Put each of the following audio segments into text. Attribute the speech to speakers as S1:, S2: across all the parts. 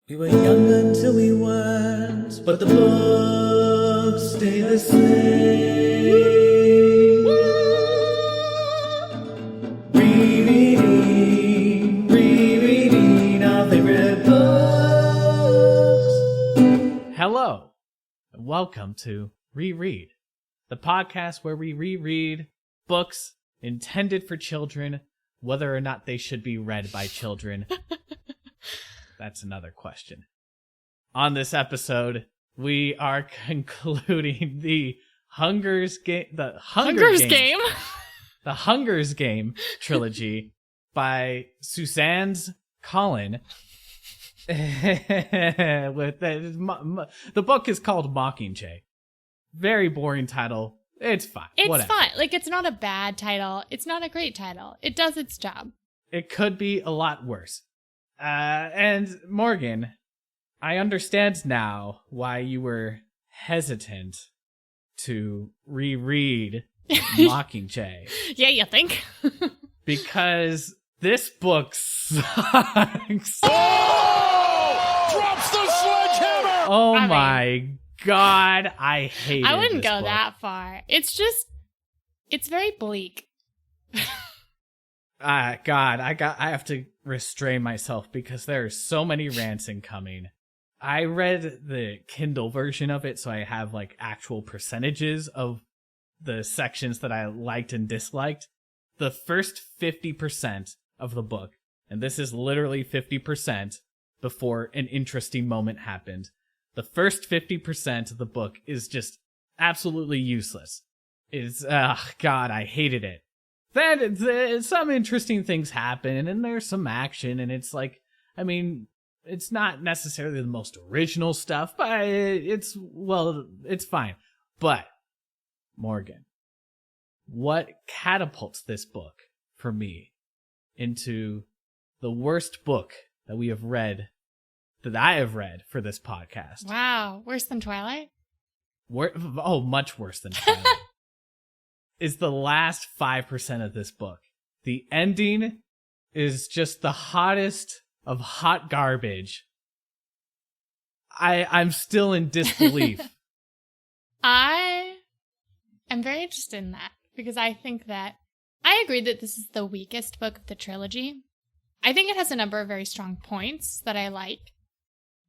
S1: We were young until we weren't, but the books stay the same. Rereading our favorite books.
S2: Hello, and welcome to Reread, the podcast where we reread books intended for children, whether or not they should be read by children. That's another question. On this episode, we are concluding the Hunger's Game trilogy by Suzanne Collins. With the book is called Mockingjay. Very boring title. It's fine.
S3: It's fine. Like, it's not a bad title. It's not a great title. It does its job.
S2: It could be a lot worse. And Morgan, I understand now why you were hesitant to reread Mockingjay.
S3: Yeah, you think?
S2: Because this book sucks.
S4: Oh! Drops the sledgehammer!
S2: Oh my god, I hate it.
S3: I wouldn't go
S2: book.
S3: that far. It's very bleak.
S2: God, I have to restrain myself because there are so many rants incoming. I read the Kindle version of it, so I have like actual percentages of the sections that I liked and disliked. The first 50% of the book, and this is literally 50% before an interesting moment happened. The first 50% of the book is just absolutely useless. God, I hated it. Then some interesting things happen, and there's some action, and it's like, I mean, it's not necessarily the most original stuff, but it's fine. But, Morgan, what catapults this book for me into the worst book that I have read for this podcast?
S3: Wow, worse than Twilight?
S2: Much worse than Twilight. Is the last 5% of this book. The ending is just the hottest of hot garbage. I'm still in disbelief.
S3: I am very interested in that because I think that I agree that this is the weakest book of the trilogy. I think it has a number of very strong points that I like.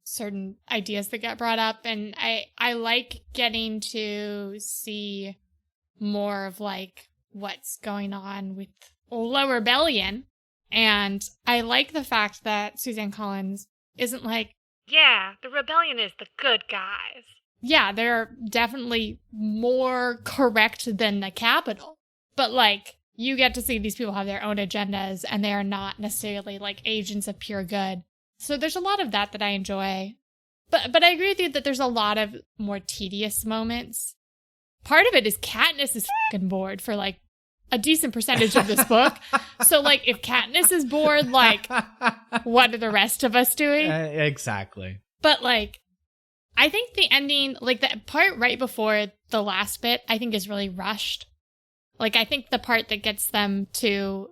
S3: Certain ideas that get brought up, and I like getting to see more of like what's going on with La Rebellion. And I like the fact that Suzanne Collins isn't like, yeah, the Rebellion is the good guys. Yeah, they're definitely more correct than the Capitol. But like, you get to see these people have their own agendas and they are not necessarily like agents of pure good. So there's a lot of that I enjoy. But I agree with you that there's a lot of more tedious moments. Part of it is Katniss is fucking bored for like a decent percentage of this book. So like if Katniss is bored, like what are the rest of us doing?
S2: Exactly.
S3: But like I think the ending, like the part right before the last bit, I think is really rushed. Like I think the part that gets them to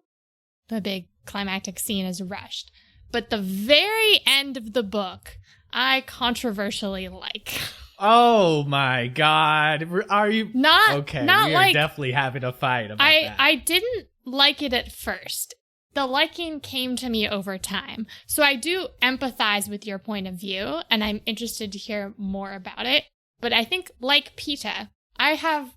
S3: the big climactic scene is rushed. But the very end of the book, I controversially like.
S2: Oh my god. Are you
S3: not
S2: okay?
S3: Not
S2: we are definitely having a fight about that.
S3: I didn't like it at first. The liking came to me over time. So I do empathize with your point of view, and I'm interested to hear more about it. But I think, like Peta, I have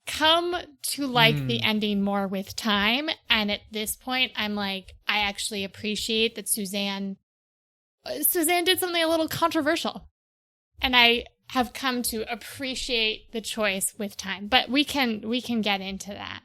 S3: come to like the ending more with time. And at this point, I'm like, I actually appreciate that Suzanne did something a little controversial. And I have come to appreciate the choice with time. But we can get into that.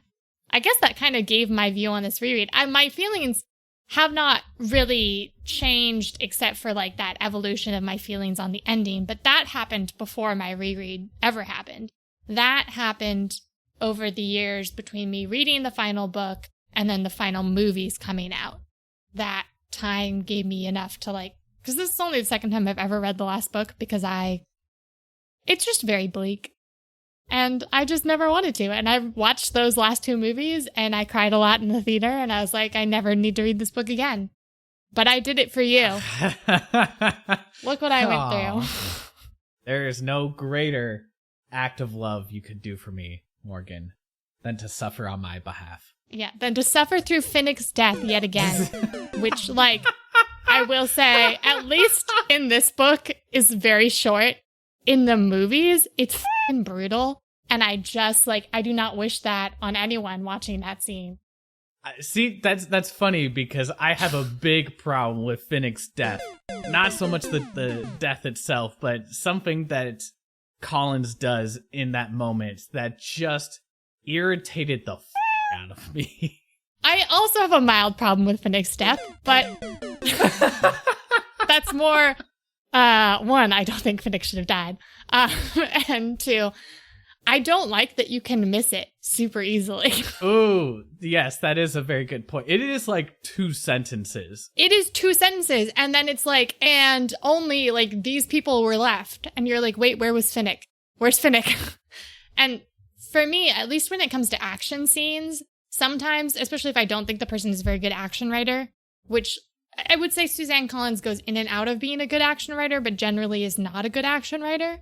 S3: I guess that kind of gave my view on this reread. My feelings have not really changed except for like that evolution of my feelings on the ending. But that happened before my reread ever happened. That happened over the years between me reading the final book and then the final movies coming out. That time gave me enough to like, because this is only the second time I've ever read the last book because it's just very bleak. And I just never wanted to. And I watched those last two movies and I cried a lot in the theater and I was like, I never need to read this book again. but I did it for you. Look what I went
S2: Aw.
S3: through.
S2: There is no greater act of love you could do for me, Morgan, than to suffer on my behalf.
S3: Yeah, then to suffer through Finnick's death yet again, which, like, I will say, at least in this book, is very short. In the movies, it's f***ing brutal. And I just, like, I do not wish that on anyone watching that scene.
S2: See, that's funny because I have a big problem with Finnick's death. Not so much the death itself, but something that Collins does in that moment that just irritated the out of me.
S3: I also have a mild problem with Finnick's death, but that's more, one, I don't think Finnick should have died. And two, I don't like that you can miss it super easily.
S2: Ooh, yes, that is a very good point. It is like 2 sentences.
S3: It is 2 sentences, and then it's like, and only, like, these people were left. And you're like, wait, where was Finnick? Where's Finnick? And for me, at least when it comes to action scenes, sometimes, especially if I don't think the person is a very good action writer, which I would say Suzanne Collins goes in and out of being a good action writer, but generally is not a good action writer,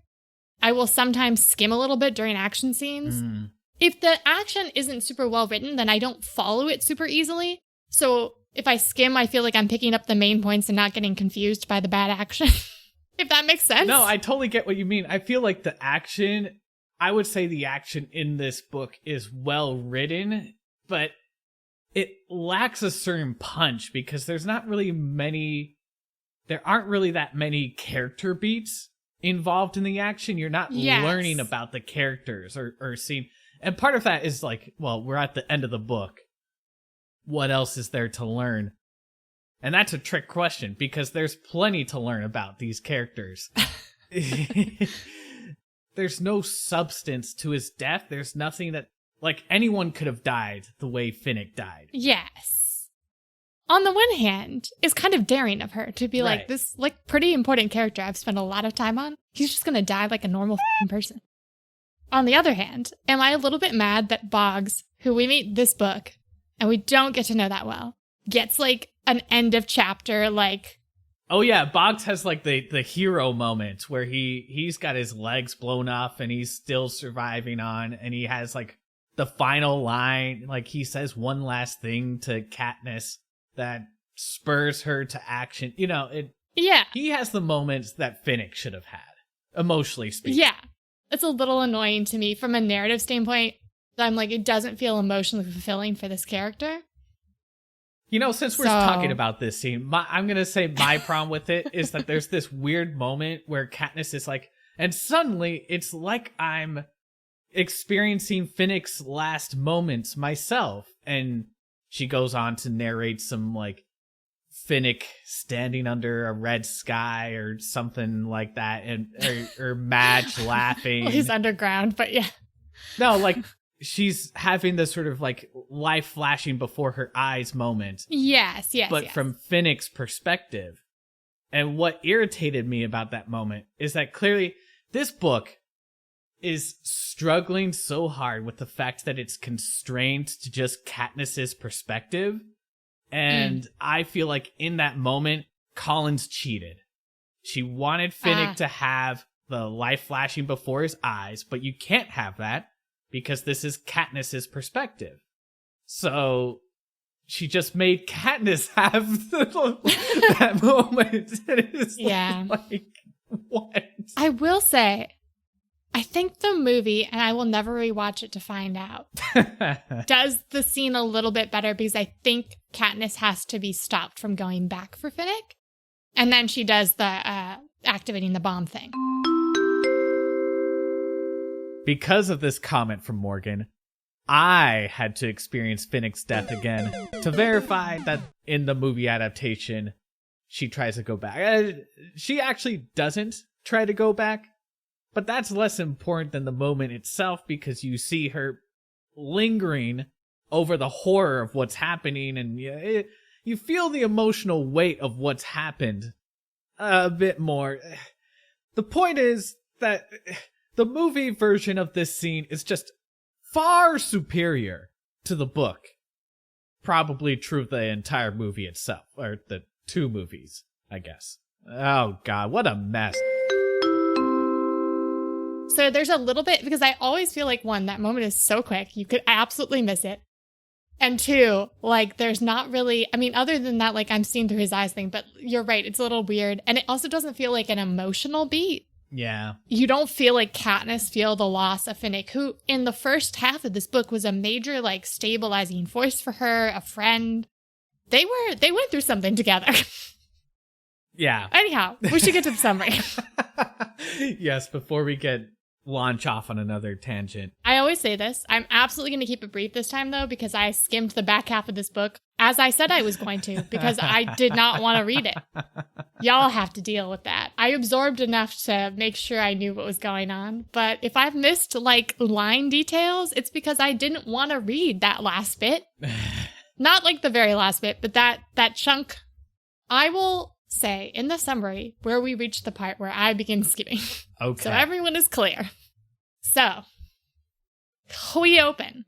S3: I will sometimes skim a little bit during action scenes. If the action isn't super well written, then I don't follow it super easily. So if I skim, I feel like I'm picking up the main points and not getting confused by the bad action. If that makes sense.
S2: No, I totally get what you mean. I feel like the action, I would say the action in this book is well written, but it lacks a certain punch because there aren't really that many character beats involved in the action. You're not learning about the characters or seeing. And part of that is like, well, we're at the end of the book. What else is there to learn? And that's a trick question because there's plenty to learn about these characters. There's no substance to his death. There's nothing that, like, anyone could have died the way Finnick died.
S3: Yes. On the one hand, it's kind of daring of her to be like, this, like, pretty important character I've spent a lot of time on. He's just gonna die like a normal person. On the other hand, am I a little bit mad that Boggs, who we meet this book, and we don't get to know that well, gets, like, an end of chapter, like...
S2: Oh yeah, Boggs has, like, the hero moment where he's got his legs blown off and he's still surviving on, and he has, like, the final line, like, he says one last thing to Katniss that spurs her to action. You know, he has the moments that Finnick should have had, emotionally speaking.
S3: Yeah. It's a little annoying to me from a narrative standpoint. I'm like, it doesn't feel emotionally fulfilling for this character.
S2: You know, since we're talking about this scene, I'm going to say my problem with it is that there's this weird moment where Katniss is like, and suddenly it's like I'm experiencing Finnick's last moments myself. And she goes on to narrate some, like, Finnick standing under a red sky or something like that, and or Madge laughing.
S3: Well, he's underground, but yeah.
S2: No, like, she's having this sort of, like, life flashing before her eyes moment.
S3: Yes.
S2: But from Finnick's perspective. And what irritated me about that moment is that clearly this book is struggling so hard with the fact that it's constrained to just Katniss's perspective. And I feel like in that moment, Collins cheated. She wanted Finnick to have the life flashing before his eyes, but you can't have that because this is Katniss's perspective. So she just made Katniss have that moment. And it's like, what?
S3: I will say, I think the movie, and I will never rewatch it to find out, does the scene a little bit better because I think Katniss has to be stopped from going back for Finnick. And then she does the activating the bomb thing.
S2: Because of this comment from Morgan, I had to experience Finnick's death again to verify that in the movie adaptation, she tries to go back. She actually doesn't try to go back, but that's less important than the moment itself because you see her lingering over the horror of what's happening, and you feel the emotional weight of what's happened a bit more. The point is that the movie version of this scene is just far superior to the book. Probably true of the entire movie itself, or the 2 movies, I guess. Oh, God, what a mess.
S3: So there's a little bit, because I always feel like, 1, that moment is so quick, you could absolutely miss it. And 2, like, there's not really, I mean, other than that, like, I'm seeing through his eyes thing, but you're right, it's a little weird. And it also doesn't feel like an emotional beat.
S2: Yeah.
S3: You don't feel like Katniss feel the loss of Finnick, who in the first half of this book was a major, like, stabilizing force for her, a friend. They went through something together.
S2: Yeah.
S3: Anyhow, we should get to the summary.
S2: Yes, before we launch off on another tangent.
S3: I always say this. I'm absolutely going to keep it brief this time, though, because I skimmed the back half of this book, as I said I was going to, because I did not want to read it. Y'all have to deal with that. I absorbed enough to make sure I knew what was going on, but if I've missed, like, line details, it's because I didn't want to read that last bit. Not, like, the very last bit, but that chunk. I will say in the summary where we reach the part where I begin skimming.
S2: Okay.
S3: So everyone is clear. So, we open.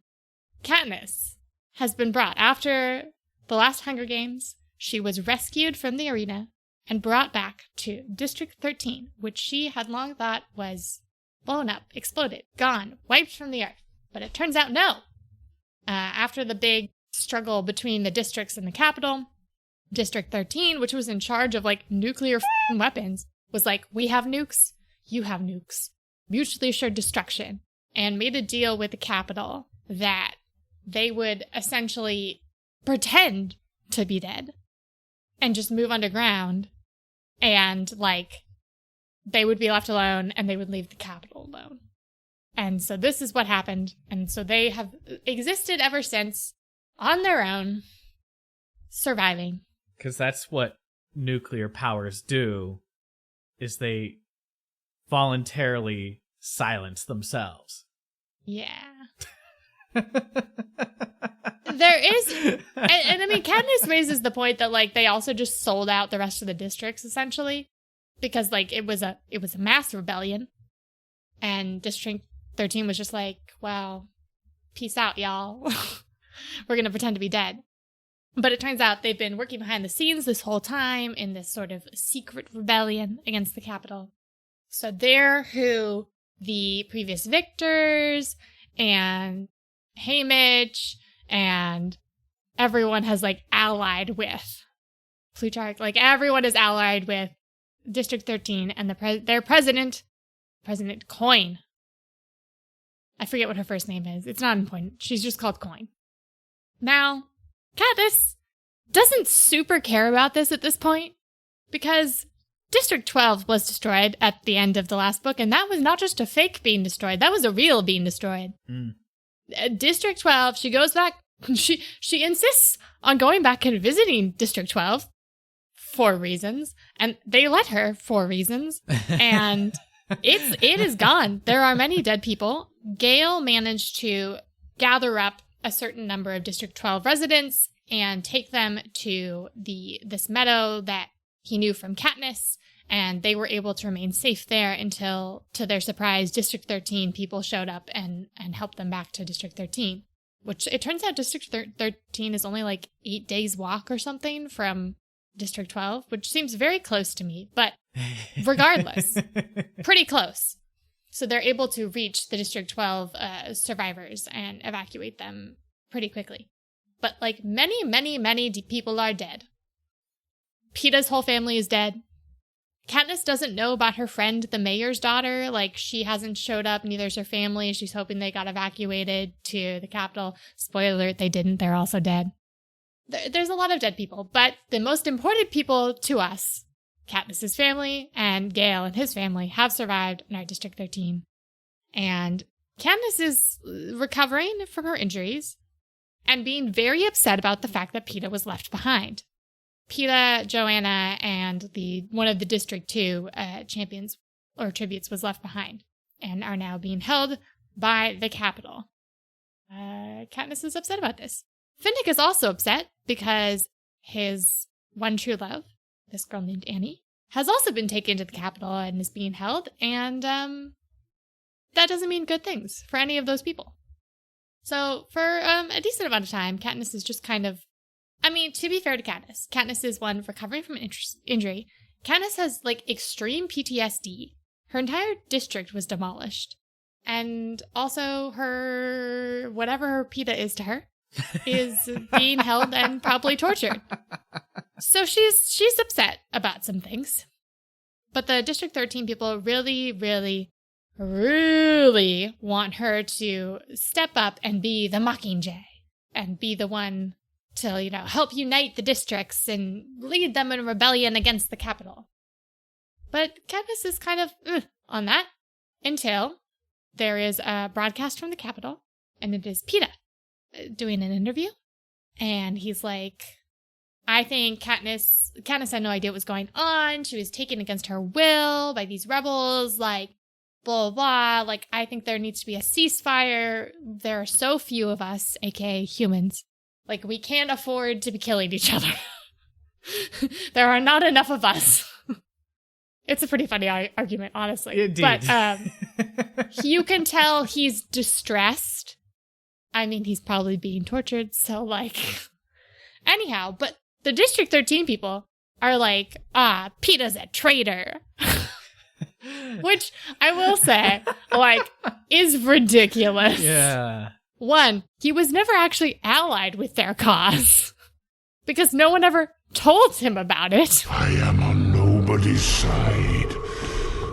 S3: Katniss has been brought after the last Hunger Games. She was rescued from the arena and brought back to District 13, which she had long thought was blown up, exploded, gone, wiped from the earth. But it turns out no. After the big struggle between the districts and the capital, District 13, which was in charge of, like, nuclear weapons, was like, we have nukes, you have nukes. Mutually assured destruction. And made a deal with the capital that they would essentially pretend to be dead and just move underground, and, like, they would be left alone and they would leave the capital alone. And so this is what happened. And so they have existed ever since on their own, surviving.
S2: Because that's what nuclear powers do, is they voluntarily silence themselves.
S3: Yeah. There is, and I mean, Katniss raises the point that, like, they also just sold out the rest of the districts, essentially, because, like, it was a mass rebellion, and District 13 was just like, well, peace out, y'all. We're gonna pretend to be dead. But it turns out they've been working behind the scenes this whole time in this sort of secret rebellion against the capital. So they're who the previous victors and Haymitch and everyone has, like, allied with. Plutarch, like, everyone is allied with District 13 and their president, President Coin. I forget what her first name is. It's not important. She's just called Coin. Now, Katniss doesn't super care about this at this point, because District 12 was destroyed at the end of the last book, and that was not just a fake being destroyed, that was a real being destroyed. District 12, she goes back, she insists on going back and visiting District 12 for reasons, and they let her for reasons, and it is gone. There are many dead people. Gale managed to gather up a certain number of District 12 residents and take them to this meadow that he knew from Katniss, and they were able to remain safe there until, to their surprise, District 13 people showed up and helped them back to District 13, which it turns out District 13 is only like 8 days walk or something from District 12, which seems very close to me, but regardless, pretty close. So they're able to reach the District 12 survivors and evacuate them pretty quickly. But, like, many, many, many people are dead. Peeta's whole family is dead. Katniss doesn't know about her friend, the mayor's daughter. Like, she hasn't showed up, neither has her family. She's hoping they got evacuated to the capital. Spoiler alert, they didn't. They're also dead. There's a lot of dead people, but the most important people to us, Katniss's family and Gale and his family, have survived in our District 13. And Katniss is recovering from her injuries and being very upset about the fact that Peeta was left behind. Peeta, Joanna, and one of the District 2 champions or tributes was left behind and are now being held by the capital. Katniss is upset about this. Finnick is also upset because his one true love, this girl named Annie, has also been taken to the capital and is being held, and that doesn't mean good things for any of those people. So for a decent amount of time, Katniss is just kind of I mean, to be fair to Katniss is one recovering from an injury. Katniss has, like, extreme PTSD. Her entire district was demolished. And also her, whatever PETA is to her, is being held and probably tortured. So she's upset about some things. But the District 13 people really, really, really want her to step up and be the Mockingjay and be the one to, help unite the districts and lead them in rebellion against the capital. But Katniss is kind of on that until there is a broadcast from the capital, and it is PETA doing an interview. And he's like, I think Katniss had no idea what was going on. She was taken against her will by these rebels, like, blah, blah, blah. Like, I think there needs to be a ceasefire. There are so few of us, aka humans. Like, we can't afford to be killing each other. There are not enough of us. It's a pretty funny argument, honestly.
S2: Indeed.
S3: But you can tell he's distressed. I mean, he's probably being tortured, so, like... Anyhow, but the District 13 people are like, PETA's a traitor. Which, I will say, like, is ridiculous.
S2: Yeah.
S3: One, he was never actually allied with their cause. Because no one ever told him about it.
S4: I am on nobody's side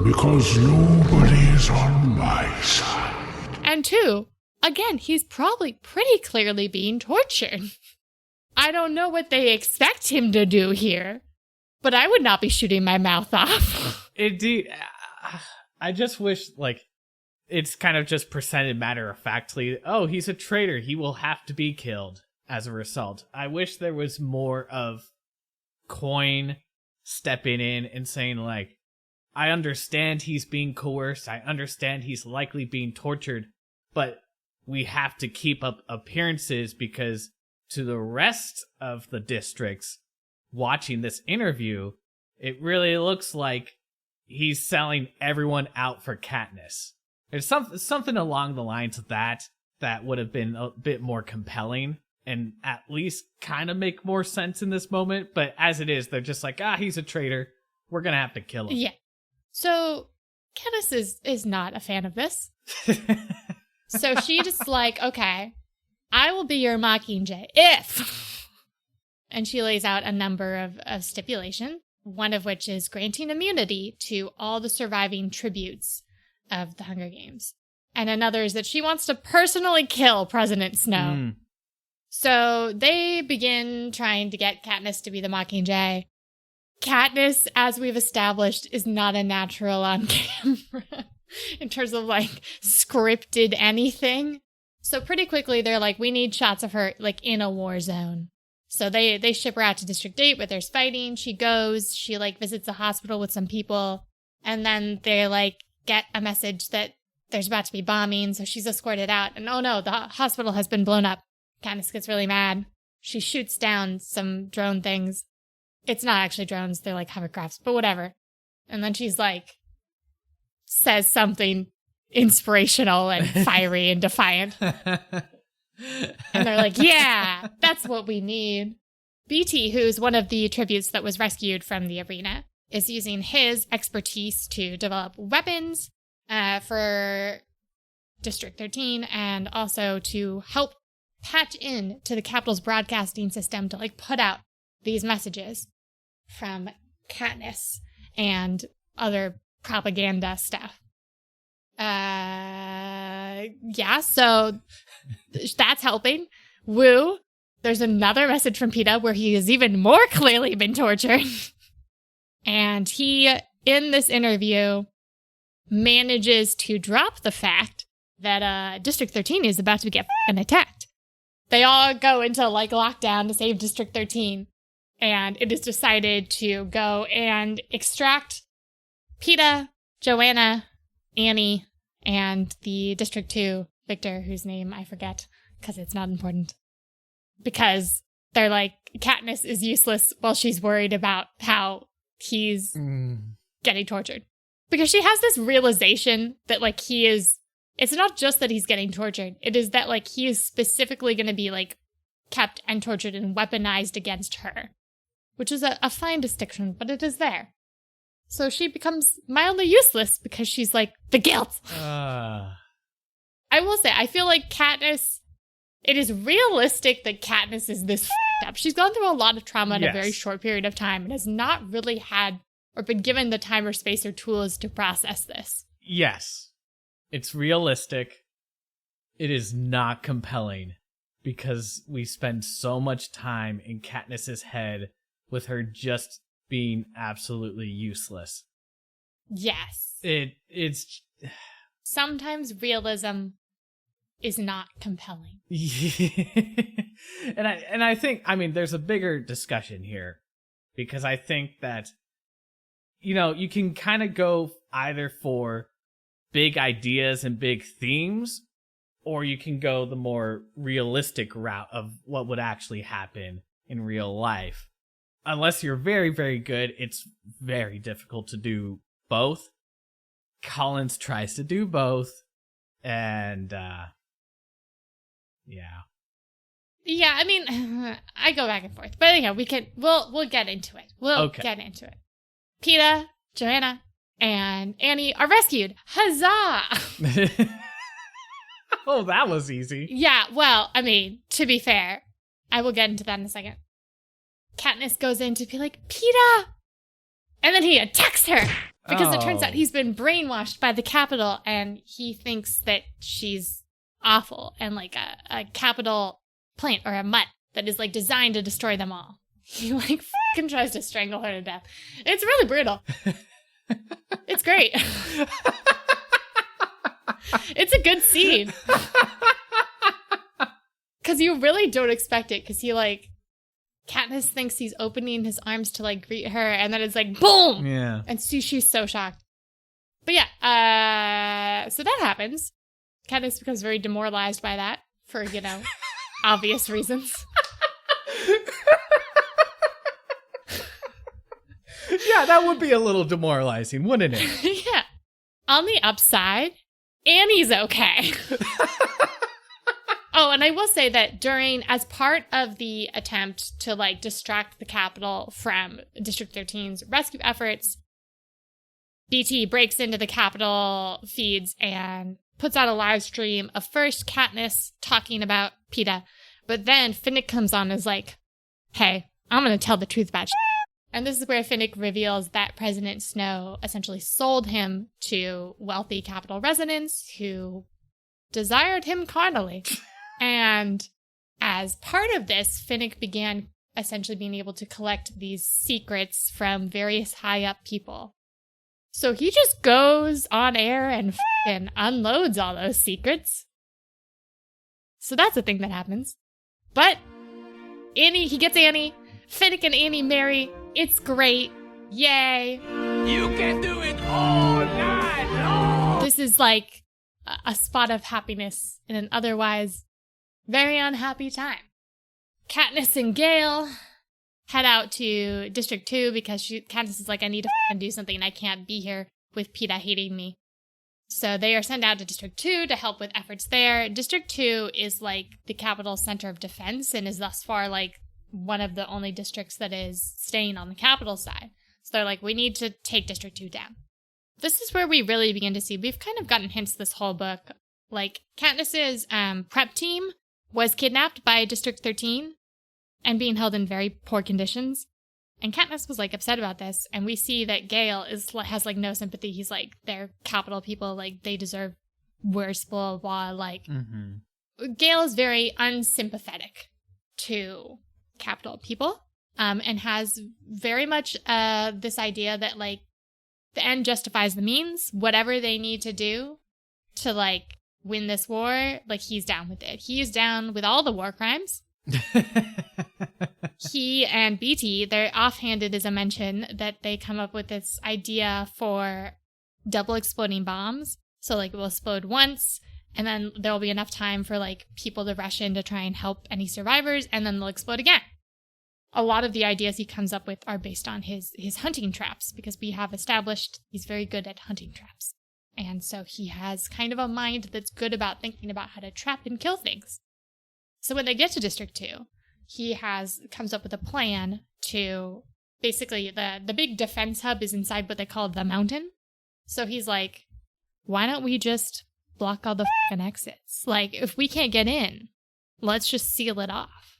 S4: because nobody is on my side.
S3: And two, again, he's probably pretty clearly being tortured. I don't know what they expect him to do here, but I would not be shooting my mouth off.
S2: Indeed. I just wish, like, it's kind of just presented matter-of-factly, oh, he's a traitor, he will have to be killed as a result. I wish there was more of Coin stepping in and saying, like, I understand he's being coerced, I understand he's likely being tortured, but we have to keep up appearances because to the rest of the districts watching this interview, it really looks like he's selling everyone out for Katniss. There's something along the lines of that would have been a bit more compelling and at least kind of make more sense in this moment. But as it is, they're just like, he's a traitor. We're going to have to kill him.
S3: Yeah. So Katniss is not a fan of this. So she just like, okay, I will be your Mockingjay if... And she lays out a number of stipulations, one of which is granting immunity to all the surviving tributes of the Hunger Games. And another is that she wants to personally kill President Snow. So they begin trying to get Katniss to be the Mockingjay. Katniss, as we've established, is not a natural on camera in terms of, like, scripted anything. So pretty quickly, they're like, we need shots of her, like, in a war zone. So they ship her out to District 8 where there's fighting. She goes, she, like, visits a hospital with some people. And then they, like, get a message that there's about to be bombing. So she's escorted out. And oh no, the hospital has been blown up. Katniss gets really mad. She shoots down some drone things. It's not actually drones. They're, like, hovercrafts, but whatever. And then she's, like, says something inspirational and fiery and defiant. And they're like, yeah, that's what we need. BT, who's one of the tributes that was rescued from the arena, is using his expertise to develop weapons for District 13 and also to help patch in to the Capitol's broadcasting system to, like, put out these messages from Katniss and other propaganda stuff. Yeah, so that's helping. Woo, there's another message from PETA where he has even more clearly been tortured. And he, in this interview, manages to drop the fact that District 13 is about to get f***ing attacked. They all go into, like, lockdown to save District 13. And it is decided to go and extract PETA, Joanna, Annie, and the District 2 Victor, whose name I forget because it's not important. Because they're like, Katniss is useless while she's worried about how he's getting tortured. Because she has this realization that, like, it's not just that he's getting tortured. It is that, like, he is specifically going to be, like, kept and tortured and weaponized against her, which is a fine distinction, but it is there. So she becomes mildly useless because she's like, the guilt. I will say, I feel like Katniss, it is realistic that Katniss is this f***ed up. She's gone through a lot of trauma in a very short period of time and has not really had or been given the time or space or tools to process this.
S2: Yes. It's realistic. It is not compelling because we spend so much time in Katniss's head with her just being absolutely useless.
S3: Yes.
S2: It's
S3: sometimes realism is not compelling.
S2: and I think, I mean, there's a bigger discussion here because I think that, you know, you can kind of go either for big ideas and big themes, or you can go the more realistic route of what would actually happen in real life. Unless you're very, very good, it's very difficult to do both. Collins tries to do both, and yeah.
S3: Yeah, I mean, I go back and forth, but anyhow, we'll get into it. We'll get into it. Peeta, Joanna, and Annie are rescued. Huzzah!
S2: Oh, that was easy.
S3: Yeah, well, I mean, to be fair, I will get into that in a second. Katniss goes in to be like, Peeta! And then he attacks her because it turns out he's been brainwashed by the Capitol and he thinks that she's awful and like a capital plant or a mutt that is like designed to destroy them all. He like fucking tries to strangle her to death. It's really brutal. It's great. It's a good scene. Because you really don't expect it because he like, Katniss thinks he's opening his arms to like greet her and then it's like boom.
S2: Yeah.
S3: And she's so shocked. But yeah, so that happens. Katniss becomes very demoralized by that for, you know, obvious reasons.
S2: Yeah, that would be a little demoralizing, wouldn't it?
S3: Yeah. On the upside, Annie's okay. Oh, and I will say that as part of the attempt to like distract the Capitol from District 13's rescue efforts, BT breaks into the Capitol feeds and puts out a live stream of first Katniss talking about Peeta, but then Finnick comes on and is like, hey, I'm going to tell the truth about shit. And this is where Finnick reveals that President Snow essentially sold him to wealthy Capitol residents who desired him carnally. And as part of this, Finnick began essentially being able to collect these secrets from various high-up people. So he just goes on air and f***ing unloads all those secrets. So that's a thing that happens. But he gets Annie. Finnick and Annie marry. It's great. Yay.
S2: You can do it all night long.
S3: This is like a spot of happiness in an otherwise very unhappy time. Katniss and Gale head out to District 2 because Katniss is like, I need to do something and I can't be here with Peeta hating me. So they are sent out to District 2 to help with efforts there. District 2 is like the Capitol center of defense and is thus far like one of the only districts that is staying on the Capitol side. So they're like, we need to take District 2 down. This is where we really begin to see, we've kind of gotten hints this whole book. Like Katniss's prep team was kidnapped by District 13 and being held in very poor conditions. And Katniss was like upset about this. And we see that Gale has like no sympathy. He's like, they're Capitol people. Like they deserve worse, blah, blah, blah. Like Gale is very unsympathetic to Capitol people. And has very much this idea that like the end justifies the means. Whatever they need to do to like win this war, like he's down with it. He is down with all the war crimes. He and BT, they're offhanded as a mention that they come up with this idea for double exploding bombs. So like it will explode once and then there will be enough time for like people to rush in to try and help any survivors and then they'll explode again. A lot of the ideas he comes up with are based on his hunting traps because we have established he's very good at hunting traps. And so he has kind of a mind that's good about thinking about how to trap and kill things. So when they get to District 2, he comes up with a plan to basically the big defense hub is inside what they call the mountain. So he's like, why don't we just block all the fucking exits? Like, if we can't get in, let's just seal it off.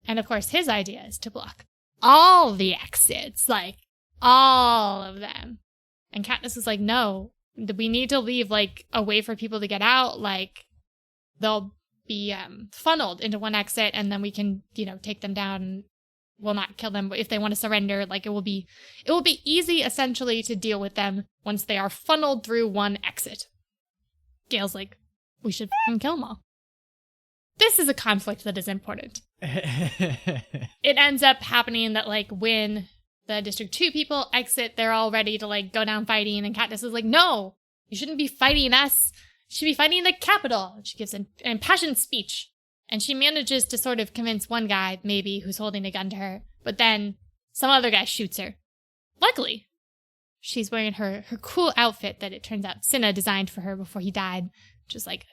S3: And of course, his idea is to block all the exits, like all of them. And Katniss is like, no, we need to leave like a way for people to get out. Like, they'll be funneled into one exit, and then we can, take them down. We'll not kill them, but if they want to surrender, like it will be easy essentially to deal with them once they are funneled through one exit. Gale's like, we should kill them all. This is a conflict that is important. It ends up happening that like when the District 2 people exit, they're all ready to like go down fighting, and Katniss is like, no, you shouldn't be fighting us. You should be fighting the Capitol. She gives an impassioned speech. And she manages to sort of convince one guy, maybe, who's holding a gun to her. But then some other guy shoots her. Luckily, she's wearing her cool outfit that it turns out Cinna designed for her before he died. Which is like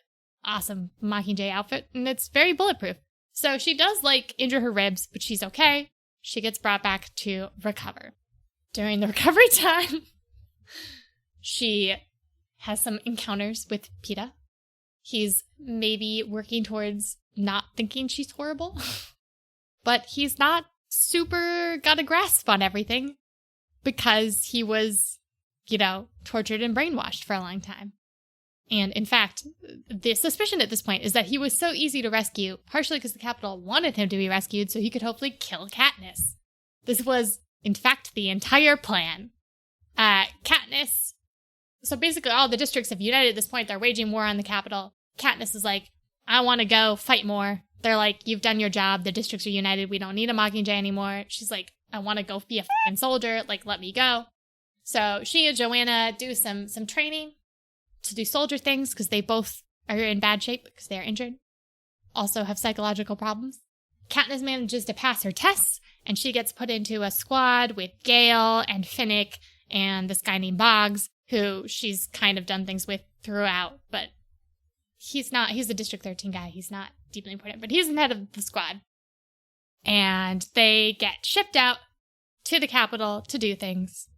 S3: awesome Mockingjay outfit. And it's very bulletproof. So she does like injure her ribs, but she's okay. She gets brought back to recover. During the recovery time, she has some encounters with Peeta. He's maybe working towards not thinking she's horrible, but he's not super got a grasp on everything because he was, tortured and brainwashed for a long time. And in fact, the suspicion at this point is that he was so easy to rescue, partially because the Capitol wanted him to be rescued so he could hopefully kill Katniss. This was, in fact, the entire plan. Katniss, so basically all the districts have united at this point. They're waging war on the Capitol. Katniss is like, I want to go fight more. They're like, you've done your job. The districts are united. We don't need a Mockingjay anymore. She's like, I want to go be a fucking soldier. Like, let me go. So she and Joanna do some training to do soldier things because they both are in bad shape because they're injured. Also have psychological problems. Katniss manages to pass her tests, and she gets put into a squad with Gale and Finnick and this guy named Boggs, who she's kind of done things with throughout, but he's a District 13 guy. He's not deeply important, but he's the head of the squad. And they get shipped out to the Capitol to do things.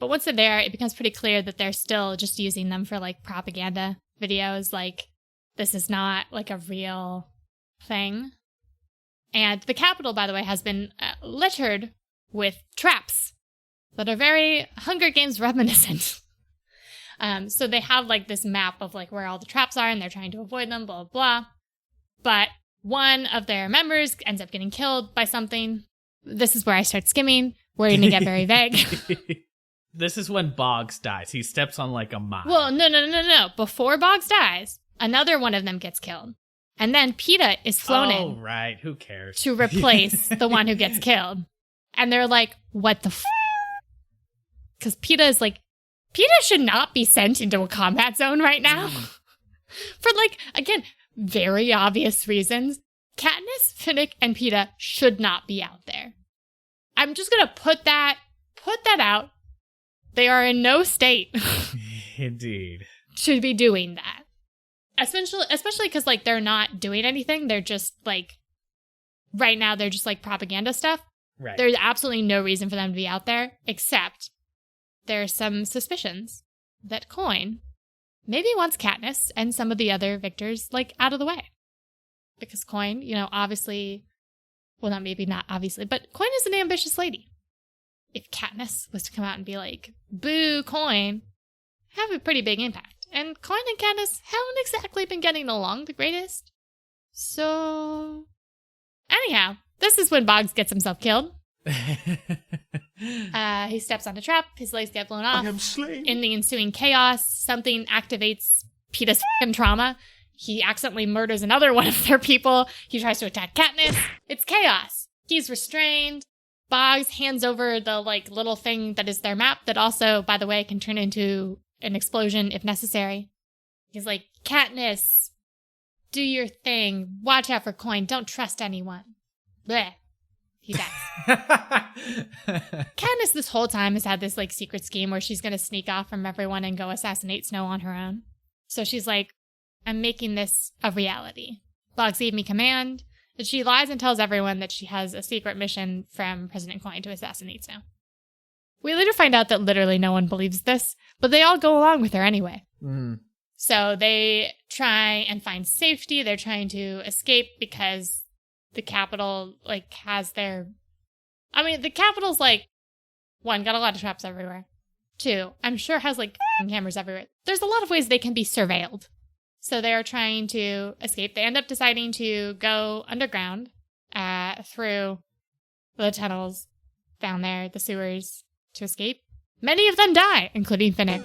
S3: But once they're there, it becomes pretty clear that they're still just using them for, like, propaganda videos. Like, this is not, like, a real thing. And the Capitol, by the way, has been littered with traps that are very Hunger Games reminiscent. So they have like this map of like where all the traps are and they're trying to avoid them, blah, blah, blah. But one of their members ends up getting killed by something. This is where I start skimming. We're going to get very vague.
S2: This is when Boggs dies. He steps on like a mine.
S3: Well, no. Before Boggs dies, another one of them gets killed. And then Peeta is flown in.
S2: Oh, right. Who cares?
S3: To replace the one who gets killed. And they're like, what the f***? Because Peeta is like, Peeta should not be sent into a combat zone right now. For like, again, very obvious reasons. Katniss, Finnick, and Peeta should not be out there. I'm just going to put that out. They are in no state.
S2: Indeed.
S3: To be doing that. Especially because, like, they're not doing anything. They're just, like, right now, they're just, like, propaganda stuff.
S2: Right.
S3: There's absolutely no reason for them to be out there, except there's some suspicions that Coin maybe wants Katniss and some of the other victors, like, out of the way. Because Coin, obviously, well, not obviously, but Coin is an ambitious lady. If Katniss was to come out and be like, boo, Coin, have a pretty big impact. And Coin and Katniss haven't exactly been getting along the greatest. So, anyhow, this is when Boggs gets himself killed. He steps on a trap, his legs get blown off.
S4: I am slain.
S3: In the ensuing chaos, something activates Peeta's f***ing trauma. He accidentally murders another one of their people. He tries to attack Katniss. It's chaos. He's restrained. Boggs hands over the, like, little thing that is their map that also, by the way, can turn into an explosion if necessary. He's like, Katniss, do your thing. Watch out for Coin. Don't trust anyone. Blech. He dies. Katniss this whole time has had this, like, secret scheme where she's going to sneak off from everyone and go assassinate Snow on her own. So she's like, I'm making this a reality. Boggs gave me command, that she lies and tells everyone that she has a secret mission from President Klein to assassinate Snow. We later find out that literally no one believes this, but they all go along with her anyway. So they try and find safety. They're trying to escape because the Capitol, like, has their... I mean, the Capitol's, like, one, got a lot of traps everywhere. Two, I'm sure has, like, cameras everywhere. There's a lot of ways they can be surveilled. So they're trying to escape. They end up deciding to go underground through the tunnels down there, the sewers, to escape. Many of them die, including Finnick.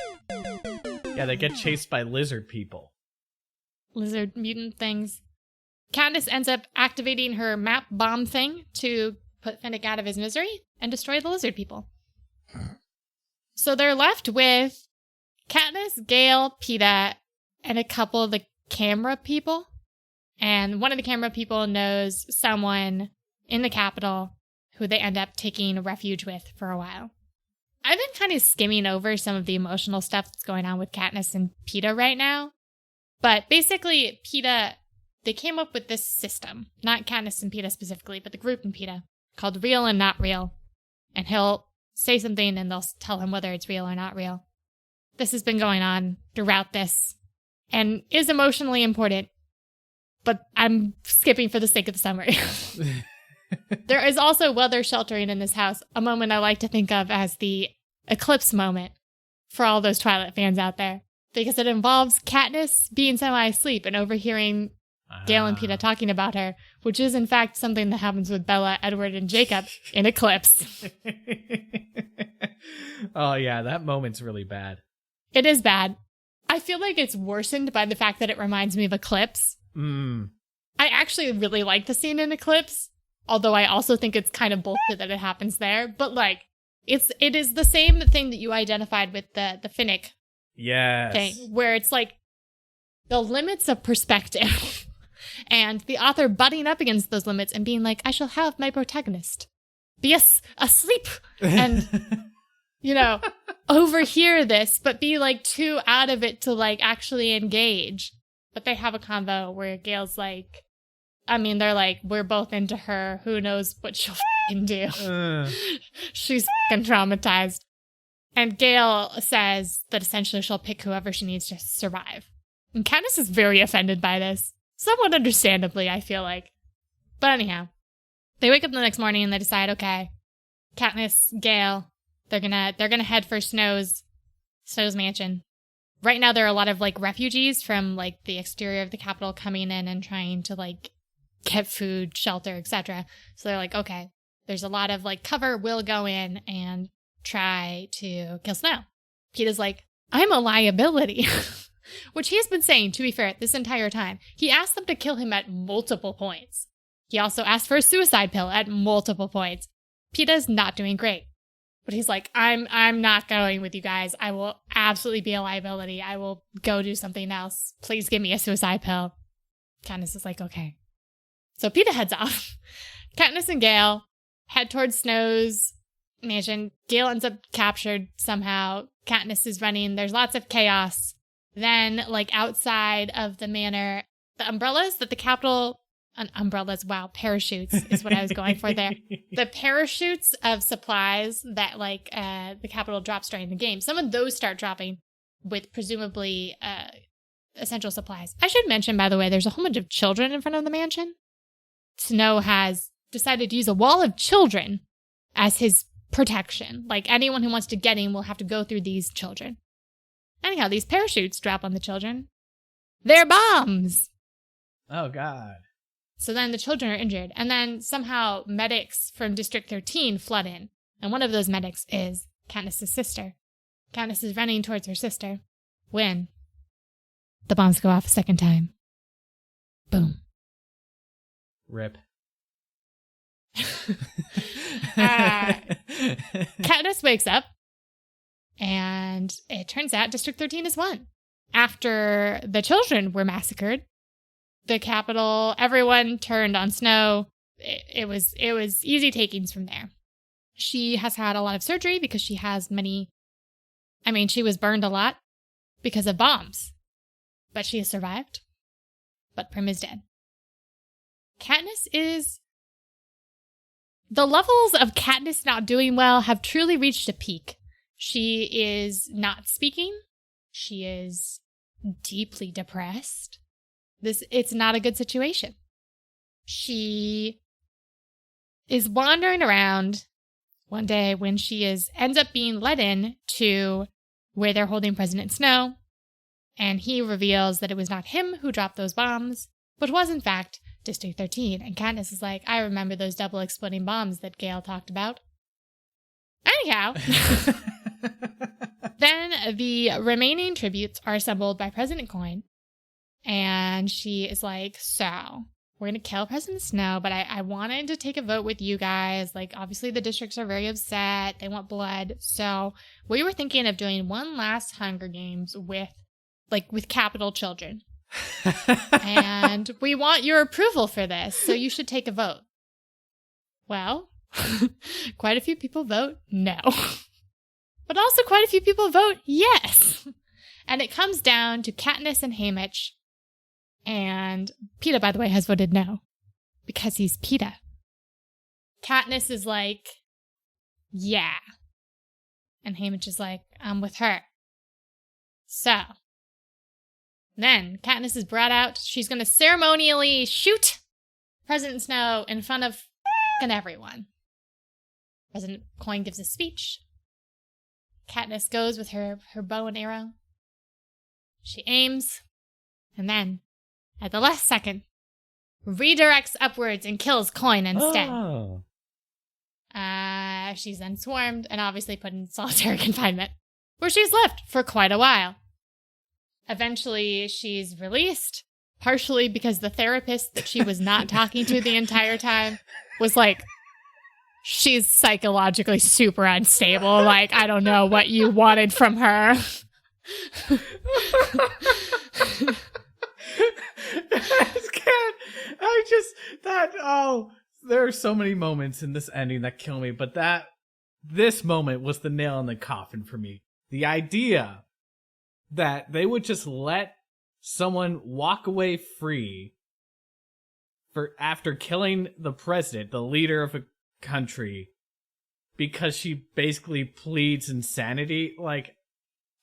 S2: Yeah, they get chased by lizard people.
S3: Lizard mutant things. Katniss ends up activating her map bomb thing to put Finnick out of his misery and destroy the lizard people. So they're left with Katniss, Gale, Peeta, and a couple of the camera people. And one of the camera people knows someone in the Capitol who they end up taking refuge with for a while. I've been kind of skimming over some of the emotional stuff that's going on with Katniss and Peeta right now. But basically, Peeta, they came up with this system. Not Katniss and Peeta specifically, but the group and Peeta, called Real and Not Real. And he'll say something and they'll tell him whether it's real or not real. This has been going on throughout this and is emotionally important. But I'm skipping for the sake of the summary. There is also, while they're sheltering in this house, a moment I like to think of as the eclipse moment for all those Twilight fans out there. Because it involves Katniss being semi-asleep and overhearing Gale and Peeta talking about her, which is in fact something that happens with Bella, Edward, and Jacob in Eclipse.
S2: Oh yeah, that moment's really bad.
S3: It is bad. I feel like it's worsened by the fact that it reminds me of Eclipse. I actually really like the scene in Eclipse, although I also think it's kind of bullshit that it happens there. But like, it is the same thing that you identified with the Finnick thing, where it's like the limits of perspective and the author butting up against those limits and being like, I shall have my protagonist be asleep and, you know, overhear this, but be like too out of it to like actually engage. But they have a convo where Gale's like, I mean, they're like, we're both into her. Who knows what she'll f***ing do? She's f***ing traumatized. And Gale says that essentially she'll pick whoever she needs to survive. And Katniss is very offended by this. Somewhat understandably, I feel like. But anyhow, they wake up the next morning and they decide, okay, Katniss, Gale, they're gonna head for Snow's mansion. Right now, there are a lot of like refugees from like the exterior of the Capitol coming in and trying to like get food, shelter, etc. So they're like, okay, there's a lot of like cover. We'll go in and try to kill Snow. Peeta's like, I'm a liability, which he's been saying, to be fair, this entire time. He asked them to kill him at multiple points. He also asked for a suicide pill at multiple points. Peeta's not doing great. But he's like, I'm not going with you guys. I will absolutely be a liability. I will go do something else. Please give me a suicide pill. Katniss is like, okay. So Peeta heads off. Katniss and Gale head towards Snow's mansion. Gale ends up captured somehow. Katniss is running. There's lots of chaos. Then, like, outside of the manor, the umbrellas that the Capitol... umbrellas, wow, parachutes is what I was going for there. The parachutes of supplies that, like, the Capitol drops during the game. Some of those start dropping with presumably essential supplies. I should mention, by the way, there's a whole bunch of children in front of the mansion. Snow has decided to use a wall of children as his protection. Like, anyone who wants to get in will have to go through these children. Anyhow, these parachutes drop on the children. They're bombs!
S2: Oh, God.
S3: So then the children are injured. And then somehow medics from District 13 flood in. And one of those medics is Katniss' sister. Katniss is running towards her sister when the bombs go off a second time. Boom.
S2: Rip.
S3: Katniss wakes up, and it turns out District 13 is won. After the children were massacred, the Capitol, everyone turned on Snow. It was easy takings from there. She has had a lot of surgery because she has many... I mean, she was burned a lot because of bombs. But she has survived. But Prim is dead. Katniss is... The levels of Katniss not doing well have truly reached a peak. She is not speaking. She is deeply depressed. It's not a good situation. She is wandering around one day when she ends up being let in to where they're holding President Snow, and he reveals that it was not him who dropped those bombs, but was in fact District 13. And Katniss is like, I remember those double exploding bombs that Gale talked about. Anyhow, then the remaining tributes are assembled by President Coin, and she is like, so we're going to kill President Snow, but I wanted to take a vote with you guys. Like, obviously the districts are very upset. They want blood. So we were thinking of doing one last Hunger Games with capital children. And we want your approval for this, so you should take a vote. Well, quite a few people vote no. But also quite a few people vote yes. And it comes down to Katniss and Haymitch. And Peeta, by the way, has voted no. Because he's Peeta. Katniss is like, yeah. And Haymitch is like, I'm with her. So then Katniss is brought out. She's going to ceremonially shoot President Snow in front of f***ing everyone. President Coin gives a speech. Katniss goes with her bow and arrow. She aims. And then, at the last second, redirects upwards and kills Coin instead.
S2: Oh.
S3: She's then swarmed and obviously put in solitary confinement, where she's left for quite a while. Eventually, she's released, partially because the therapist that she was not talking to the entire time was like, she's psychologically super unstable. Like, I don't know what you wanted from her.
S2: There are so many moments in this ending that kill me, but this moment was the nail in the coffin for me. The idea that they would just let someone walk away free after killing the president, the leader of a country, because she basically pleads insanity. Like,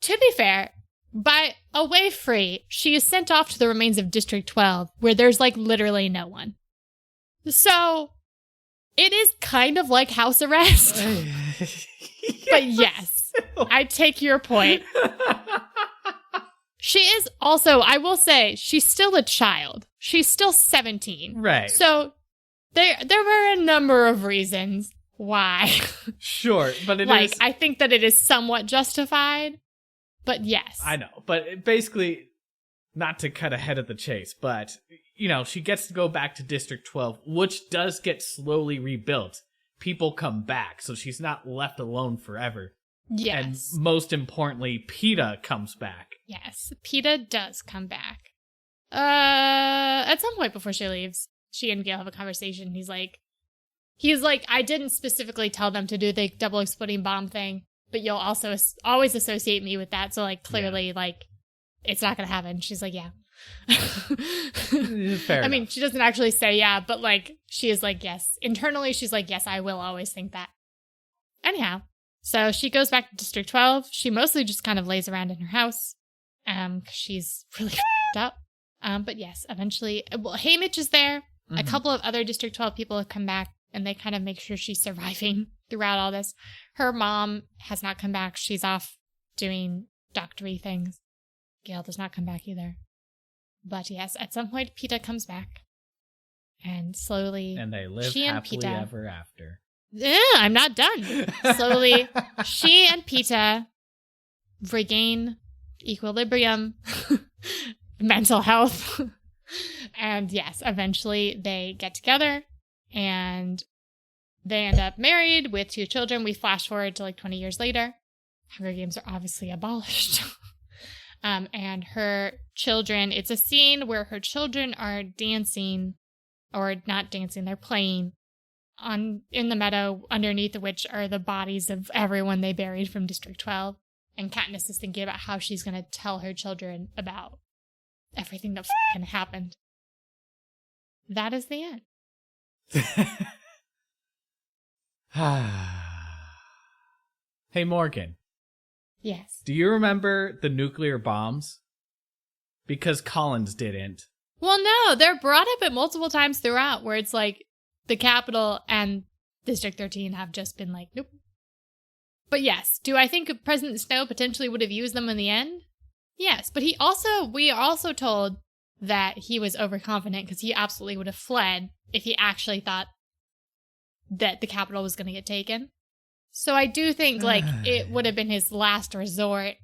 S3: to be fair, by away free, she is sent off to the remains of District 12, where there's literally no one. So it is kind of like house arrest. But yes, I take your point. She is also, I will say, she's still a child. She's still 17.
S2: Right.
S3: So there were a number of reasons why.
S2: Sure, but it is...
S3: I think that it is somewhat justified, but yes.
S2: I know, but basically, not to cut ahead of the chase, but, she gets to go back to District 12, which does get slowly rebuilt. People come back, so she's not left alone forever.
S3: Yes.
S2: And most importantly, Peeta comes back.
S3: Yes, Peeta does come back. At some point before she leaves, she and Gale have a conversation. He's like, I didn't specifically tell them to do the double exploding bomb thing, but you'll also always associate me with that. So clearly, it's not going to happen. She's like, yeah.
S2: Fair
S3: I mean,
S2: enough.
S3: she doesn't actually say yeah, but she is like, yes. Internally, she's like, yes, I will always think that. Anyhow, so she goes back to District 12. She mostly just kind of lays around in her house. 'Cause she's really f***ed up. But yes, eventually, Haymitch is there. Mm-hmm. A couple of other District 12 people have come back, and they kind of make sure she's surviving throughout all this. Her mom has not come back. She's off doing doctory things. Gale does not come back either. But yes, at some point, Peeta comes back. And slowly,
S2: and they live
S3: she and
S2: happily
S3: Peeta,
S2: ever after.
S3: I'm not done. Slowly, she and Peeta regain equilibrium, mental health. And yes, eventually they get together and they end up married with 2 children. We flash forward to 20 years later. Hunger Games are obviously abolished. And her children, it's a scene where her children are dancing, or not dancing, they're playing in the meadow, underneath which are the bodies of everyone they buried from District 12. And Katniss is thinking about how she's going to tell her children about everything that happened. that is the end.
S2: Hey, Morgan.
S3: Yes.
S2: Do you remember the nuclear bombs? Because Collins didn't.
S3: Well, no, they're brought up at multiple times throughout where it's like the Capitol and District 13 have just been like, nope. But yes, do I think President Snow potentially would have used them in the end? Yes, but we are also told that he was overconfident because he absolutely would have fled if he actually thought that the Capitol was going to get taken. So I do think like it would have been his last resort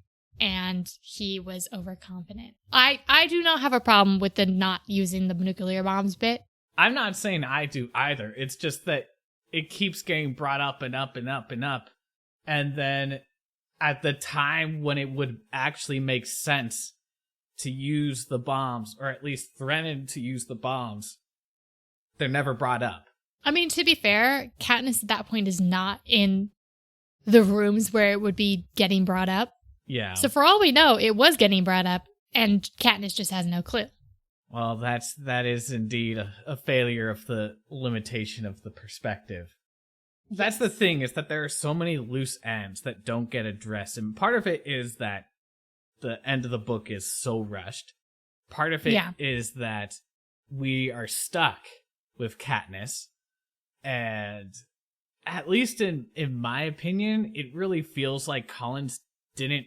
S3: and he was overconfident. I do not have a problem with the not using the nuclear bombs bit.
S2: I'm not saying I do either. It's just that it keeps getting brought up and up and up and up. And then at the time when it would actually make sense to use the bombs, or at least threaten to use the bombs, they're never brought up.
S3: I mean, to be fair, Katniss at that point is not in the rooms where it would be getting brought up.
S2: Yeah.
S3: So for all we know, it was getting brought up and Katniss just has no clue.
S2: Well, that is indeed a failure of the limitation of the perspective. That's the thing, is that there are so many loose ends that don't get addressed. And part of it is that the end of the book is so rushed. Part of it is that we are stuck with Katniss. And at least in my opinion, it really feels like Collins didn't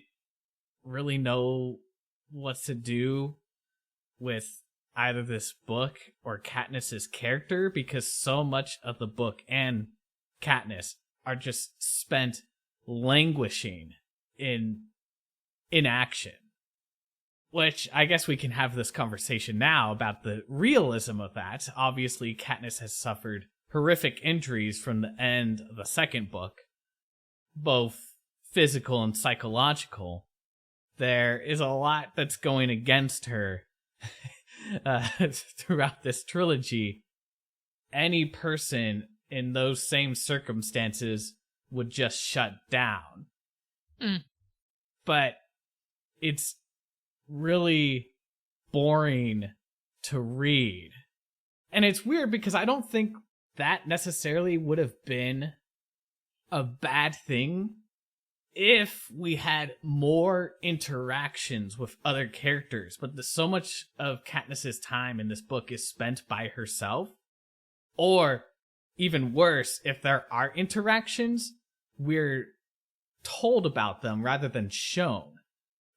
S2: really know what to do with either this book or Katniss's character, because so much of the book and Katniss are just spent languishing in inaction. Which I guess we can have this conversation now about the realism of that. Obviously, Katniss has suffered horrific injuries from the end of the second book, both physical and psychological. There is a lot that's going against her throughout this trilogy. Any person in those same circumstances would just shut down. But it's really boring to read. And it's weird because I don't think that necessarily would have been a bad thing if we had more interactions with other characters. But so much of Katniss's time in this book is spent by herself. Or even worse, if there are interactions, we're told about them rather than shown.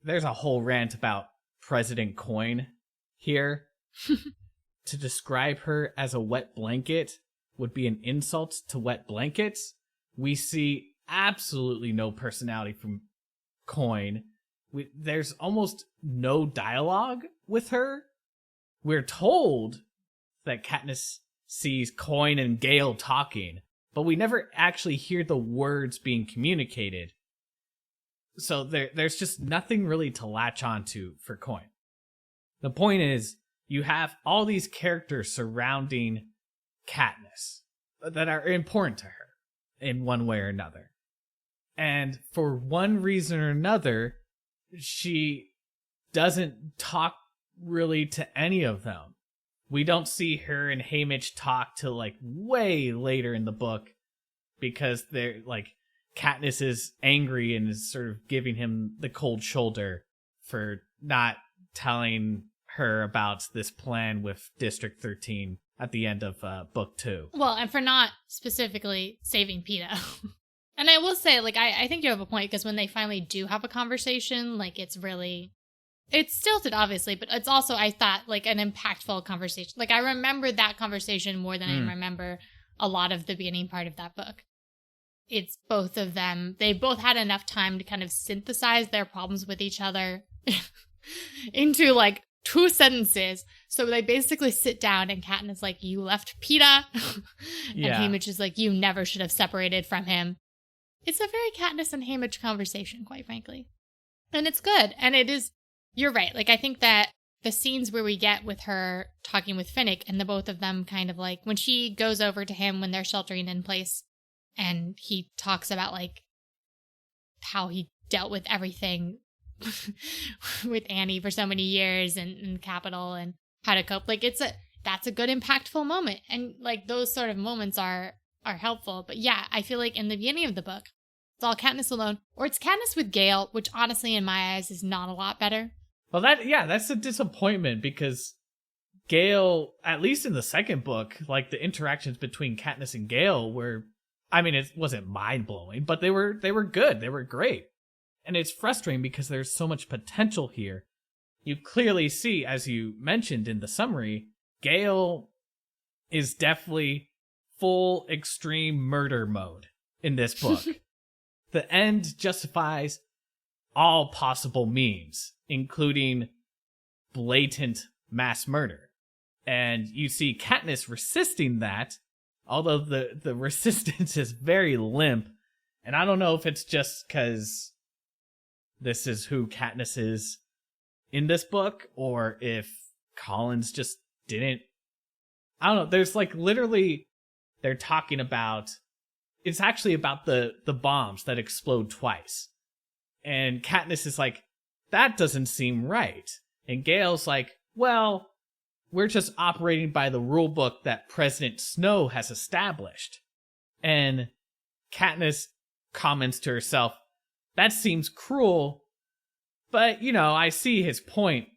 S2: There's a whole rant about President Coin here. To describe her as a wet blanket would be an insult to wet blankets. We see absolutely no personality from Coin. There's almost no dialogue with her. We're told that Katniss sees Coin and Gale talking, but we never actually hear the words being communicated. So there's just nothing really to latch onto for Coin. The point is, you have all these characters surrounding Katniss that are important to her in one way or another. And for one reason or another, she doesn't talk really to any of them. We don't see her and Haymitch talk till like way later in the book, because they're like, Katniss is angry and is sort of giving him the cold shoulder for not telling her about this plan with District 13 at the end of book 2. Well,
S3: and for not specifically saving Peeta. And I will say, like, I think you have a point, because when they finally do have a conversation, like, it's stilted, obviously, but it's also, I thought, like, an impactful conversation. Like, I remember that conversation more than I remember a lot of the beginning part of that book. It's both of them. They both had enough time to kind of synthesize their problems with each other into, like, 2 sentences. So they basically sit down and Katniss like, you left Peeta. And Haymitch is like, you never should have separated from him. It's a very Katniss and Haymitch conversation, quite frankly. And it's good. And it is, you're right. Like, I think that the scenes where we get with her talking with Finnick and the both of them kind of like, when she goes over to him when they're sheltering in place and he talks about like how he dealt with everything with Annie for so many years and Capitol and how to cope. Like, that's a good impactful moment. And like those sort of moments are helpful. But yeah, I feel like in the beginning of the book, it's all Katniss alone, or it's Katniss with Gale, which honestly in my eyes is not a lot better.
S2: Well, that's a disappointment because Gale, at least in the second book, like the interactions between Katniss and Gale were, I mean, it wasn't mind-blowing, but they were good. They were great. And it's frustrating because there's so much potential here. You clearly see, as you mentioned in the summary, Gale is definitely full extreme murder mode in this book. The end justifies all possible means, including blatant mass murder. And you see Katniss resisting that, although the resistance is very limp. And I don't know if it's just because this is who Katniss is in this book, or if Collins just didn't. I don't know. There's like literally, they're talking about, it's actually about the bombs that explode twice. And Katniss is like, that doesn't seem right. And Gale's like, well, we're just operating by the rule book that President Snow has established. And Katniss comments to herself, that seems cruel, but, you know, I see his point.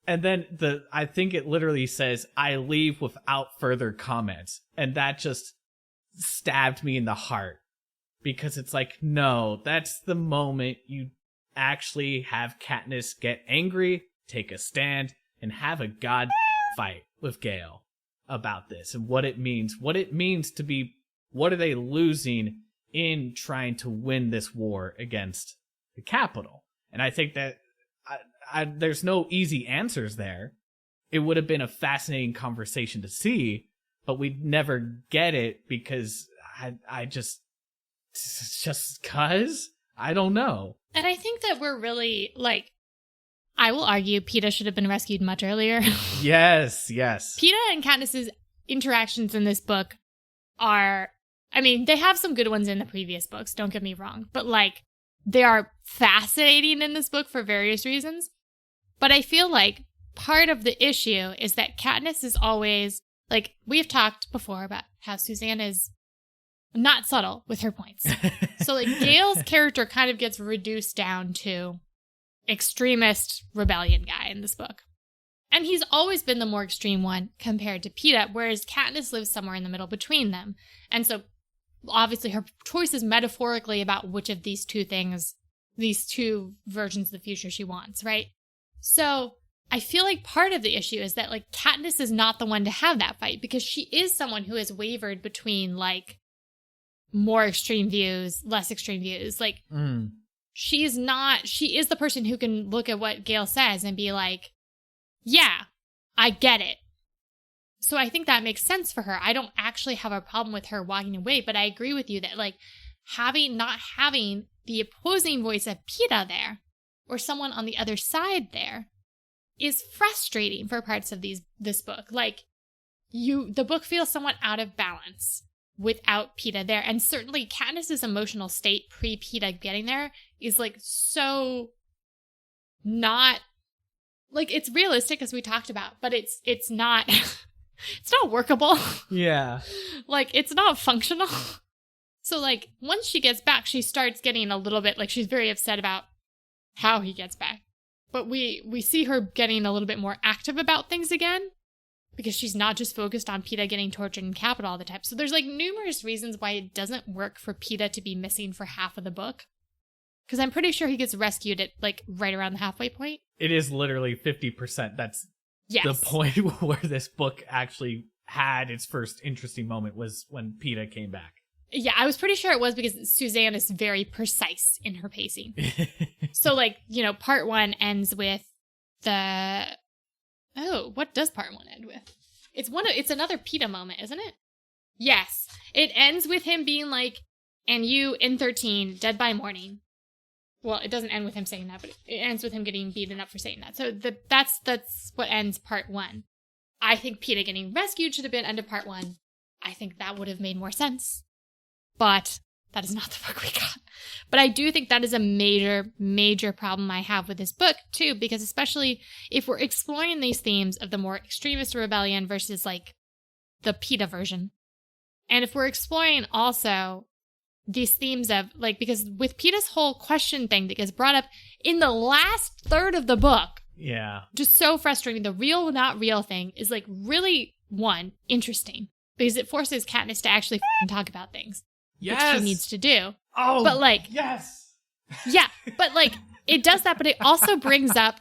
S2: And then I think it literally says, I leave without further comments. And that just stabbed me in the heart. Because it's like, no, that's the moment you actually have Katniss get angry, take a stand, and have a god fight with Gale about this and what it means. What it means to be, what are they losing in trying to win this war against the Capitol? And I think that there's no easy answers there. It would have been a fascinating conversation to see, but we'd never get it because I just cuz I don't know.
S3: And I think that we're really, like, I will argue Peeta should have been rescued much earlier.
S2: Yes.
S3: Peeta and Katniss's interactions in this book are, I mean, they have some good ones in the previous books, don't get me wrong, but like, they are fascinating in this book for various reasons. But I feel like part of the issue is that Katniss is always, like, we've talked before about how Suzanne is not subtle with her points. So, like, Gale's character kind of gets reduced down to extremist rebellion guy in this book. And he's always been the more extreme one compared to Peeta, whereas Katniss lives somewhere in the middle between them. And so, obviously, her choice is metaphorically about which of these two things, these two versions of the future she wants, right? So, I feel like part of the issue is that, like, Katniss is not the one to have that fight because she is someone who has wavered between, like, more extreme views, less extreme views. Like, she is the person who can look at what Gale says and be like, yeah, I get it. So I think that makes sense for her. I don't actually have a problem with her walking away, but I agree with you that, like, not having the opposing voice of Peeta there or someone on the other side there is frustrating for parts of this book. Like, the book feels somewhat out of balance without Peeta there. And certainly Katniss's emotional state pre-Peeta getting there is, like, so not, like, it's realistic as we talked about, but it's not it's not workable.
S2: Yeah.
S3: Like, it's not functional. So, like, once she gets back, she starts getting a little bit, like, she's very upset about how he gets back. But we see her getting a little bit more active about things again, because she's not just focused on Peeta getting tortured in Capitol all the time. So there's, like, numerous reasons why it doesn't work for Peeta to be missing for half of the book. Because I'm pretty sure he gets rescued at, like, right around the halfway point.
S2: It is literally 50%. That's
S3: yes.
S2: The point where this book actually had its first interesting moment was when Peeta came back.
S3: Yeah, I was pretty sure it was because Suzanne is very precise in her pacing. So, like, you know, part one ends with what does part one end with? It's another Peeta moment, isn't it? Yes. It ends with him being like, and you in 13, dead by morning. Well, it doesn't end with him saying that, but it ends with him getting beaten up for saying that. So that's what ends part one. I think Peeta getting rescued should have been end of part one. I think that would have made more sense. But That is not the book we got. But I do think that is a major, major problem I have with this book, too, because especially if we're exploring these themes of the more extremist rebellion versus, like, the PETA version. And if we're exploring also these themes of, like, because with PETA's whole question thing that gets brought up in the last third of the book,
S2: yeah,
S3: just so frustrating. The real, not real thing is, like, really, one, interesting, because it forces Katniss to actually talk about things.
S2: yes,
S3: Which she needs to do.
S2: Oh,
S3: but like,
S2: yes,
S3: yeah, but like, it does that, but it also brings up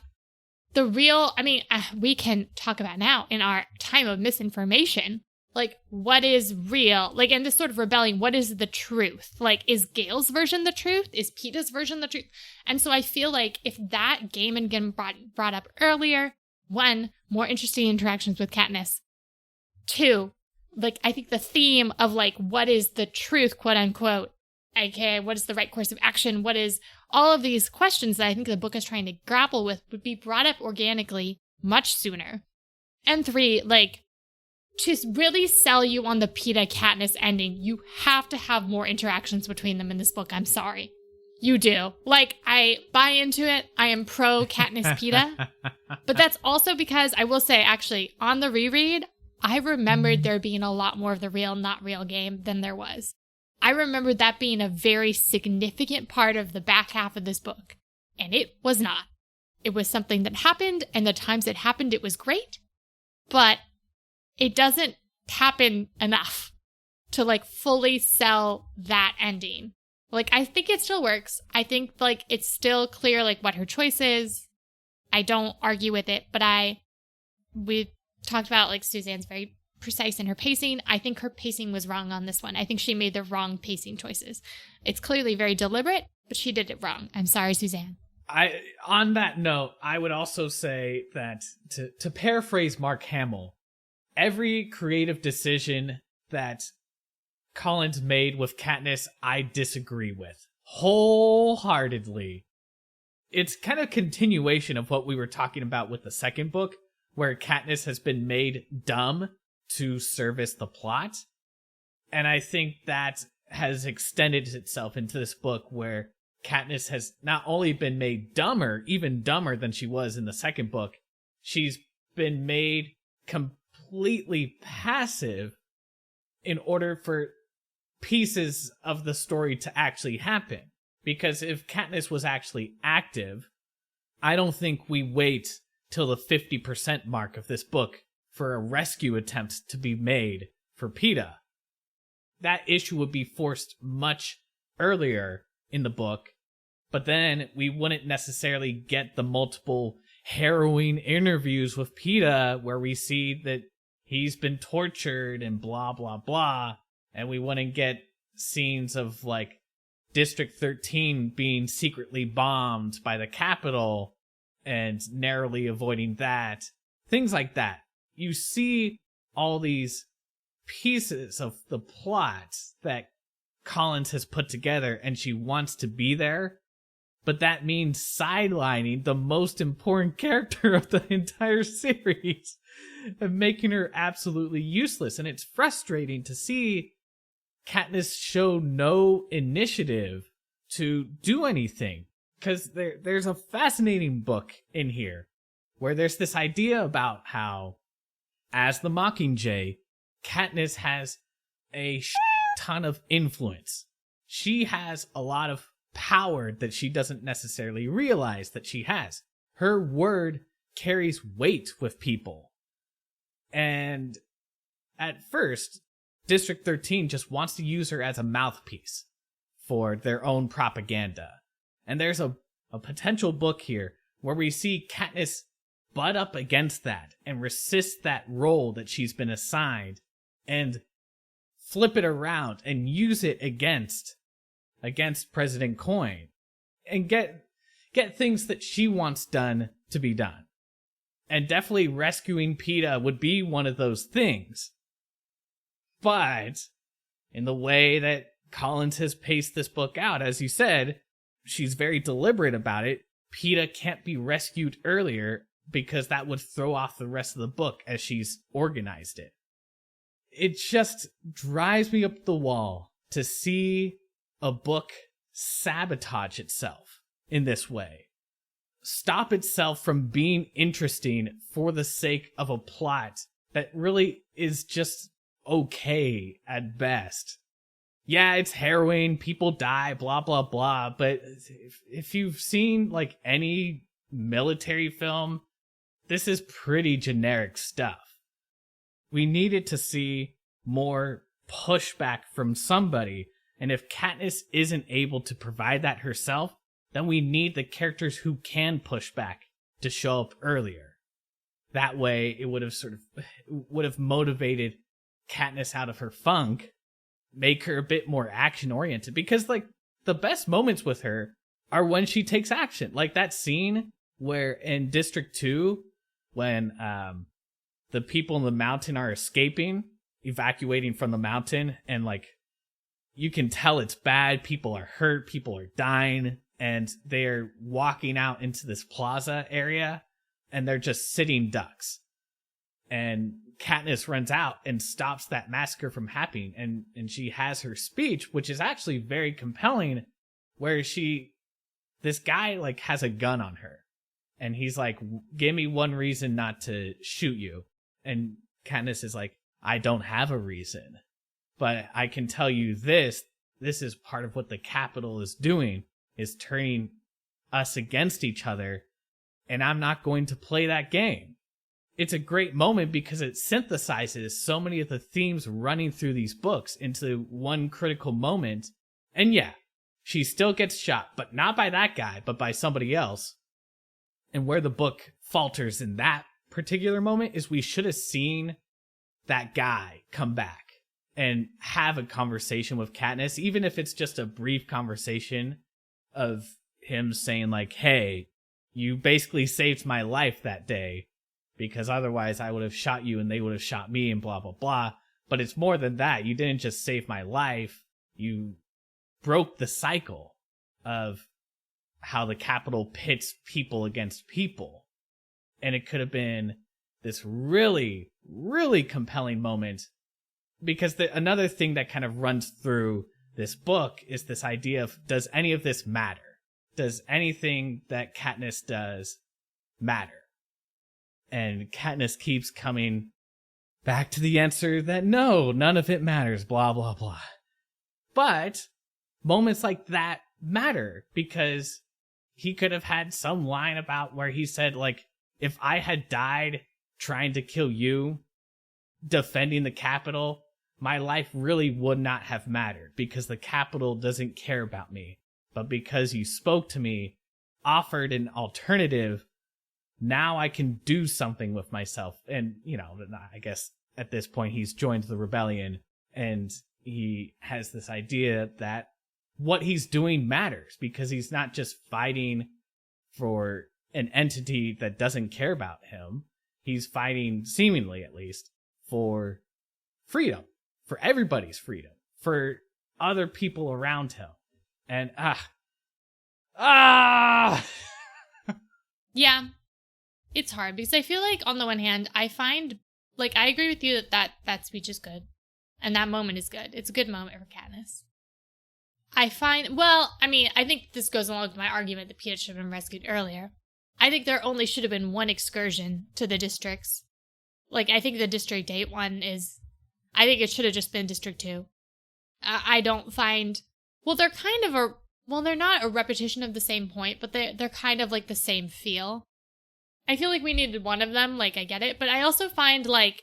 S3: the real, I mean, we can talk about now in our time of misinformation, like, what is real? Like, in this sort of rebellion, what is the truth? Like, is Gale's version the truth? Is PETA's version the truth? And so I feel like if that game had been brought up earlier, one, more interesting interactions with Katniss. Two, like, I think the theme of, like, what is the truth, quote unquote, aka what is the right course of action, what is all of these questions that I think the book is trying to grapple with would be brought up organically much sooner. And three, like, to really sell you on the PETA Katniss ending, you have to have more interactions between them in this book. I'm sorry. You do. Like, I buy into it. I am pro Katniss PETA. But that's also because I will say, actually, on the reread, I remembered there being a lot more of the real, not real game than there was. I remembered that being a very significant part of the back half of this book. And it was not. It was something that happened, and the times it happened, it was great. But it doesn't happen enough to, like, fully sell that ending. Like, I think it still works. I think, like, it's still clear, like, what her choice is. I don't argue with it, but we talked about, like, Suzanne's very precise in her pacing. I think her pacing was wrong on this one. I think she made the wrong pacing choices. It's clearly very deliberate, but she did it wrong. I'm sorry, Suzanne.
S2: On that note, I would also say that, to paraphrase Mark Hamill, every creative decision that Collins made with Katniss, I disagree with wholeheartedly. It's kind of continuation of what we were talking about with the second book, where Katniss has been made dumb to service the plot. And I think that has extended itself into this book, where Katniss has not only been made dumber, even dumber than she was in the second book, she's been made completely passive in order for pieces of the story to actually happen. Because if Katniss was actually active, I don't think we wait till the 50% mark of this book for a rescue attempt to be made for PETA. That issue would be forced much earlier in the book, but then we wouldn't necessarily get the multiple harrowing interviews with PETA where we see that he's been tortured and blah, blah, blah, and we wouldn't get scenes of, like, District 13 being secretly bombed by the Capitol and narrowly avoiding that. Things like that. You see all these pieces of the plot that Collins has put together, and she wants to be there, but that means sidelining the most important character of the entire series and making her absolutely useless. And it's frustrating to see Katniss show no initiative to do anything, because there's a fascinating book in here where there's this idea about how, as the Mockingjay, Katniss has a ton of influence. She has a lot of power that she doesn't necessarily realize that she has. Her word carries weight with people. And at first, District 13 just wants to use her as a mouthpiece for their own propaganda. And there's a potential book here where we see Katniss butt up against that and resist that role that she's been assigned and flip it around and use it against President Coin and get things that she wants done to be done. And definitely rescuing PETA would be one of those things. But in the way that Collins has paced this book out, as you said, she's very deliberate about it. PETA can't be rescued earlier because that would throw off the rest of the book as she's organized it. It just drives me up the wall to see a book sabotage itself in this way, stop itself from being interesting for the sake of a plot that really is just okay at best. Yeah, it's harrowing, people die, blah, blah, blah, but if you've seen, like, any military film, this is pretty generic stuff. We needed to see more pushback from somebody, and if Katniss isn't able to provide that herself, then we need the characters who can push back to show up earlier. That way, it would have motivated Katniss out of her funk, make her a bit more action-oriented, because, like, the best moments with her are when she takes action. Like that scene where in District 2, when the people in the mountain are escaping, evacuating from the mountain, and, like, you can tell it's bad, people are hurt, people are dying, and they're walking out into this plaza area, and they're just sitting ducks. And Katniss runs out and stops that massacre from happening, and she has her speech, which is actually very compelling, where this guy, like, has a gun on her, and he's like, give me one reason not to shoot you. And Katniss is like, I don't have a reason, but I can tell you this is part of what the Capitol is doing, is turning us against each other, and I'm not going to play that game. It's a great moment because it synthesizes so many of the themes running through these books into one critical moment. And yeah, she still gets shot, but not by that guy, but by somebody else. And where the book falters in that particular moment is we should have seen that guy come back and have a conversation with Katniss, even if it's just a brief conversation of him saying, like, hey, you basically saved my life that day, because otherwise I would have shot you and they would have shot me and blah, blah, blah. But it's more than that. You didn't just save my life. You broke the cycle of how the Capitol pits people against people. And it could have been this really, really compelling moment, because another thing that kind of runs through this book is this idea of, does any of this matter? Does anything that Katniss does matter? And Katniss keeps coming back to the answer that no, none of it matters, blah, blah, blah. But moments like that matter, because he could have had some line about where he said, like, if I had died trying to kill you, defending the Capitol, my life really would not have mattered, because the Capitol doesn't care about me. But because you spoke to me, offered an alternative, now I can do something with myself. And, you know, I guess at this point he's joined the rebellion, and he has this idea that what he's doing matters, because he's not just fighting for an entity that doesn't care about him. He's fighting, seemingly at least, for freedom, for everybody's freedom, for other people around him. And,
S3: Yeah. It's hard because I feel like on the one hand, I find, like, I agree with you that speech is good. And that moment is good. It's a good moment for Katniss. I find, well, I mean, I think this goes along with my argument that Peeta should have been rescued earlier. I think there only should have been one excursion to the districts. Like, I think the District 8 one is, I think it should have just been District 2. I don't find, well, they're kind of they're not a repetition of the same point, but they're kind of like the same feel. I feel like we needed one of them, like, I get it, but I also find, like,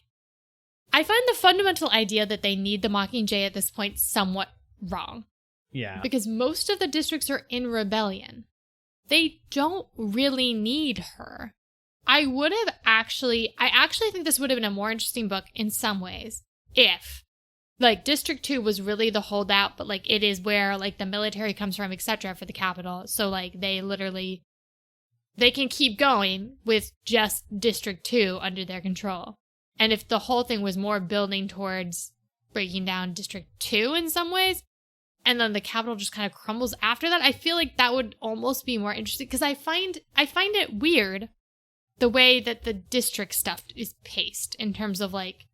S3: I find the fundamental idea that they need the Mockingjay at this point somewhat wrong.
S2: Yeah.
S3: Because most of the districts are in rebellion. They don't really need her. I actually think this would have been a more interesting book in some ways if, like, District 2 was really the holdout, but, like, it is where, like, the military comes from, etc. for the Capitol. So, like, they can keep going with just District 2 under their control. And if the whole thing was more building towards breaking down District 2 in some ways, and then the Capitol just kind of crumbles after that, I feel like that would almost be more interesting, because I find it weird the way that the district stuff is paced in terms of, like,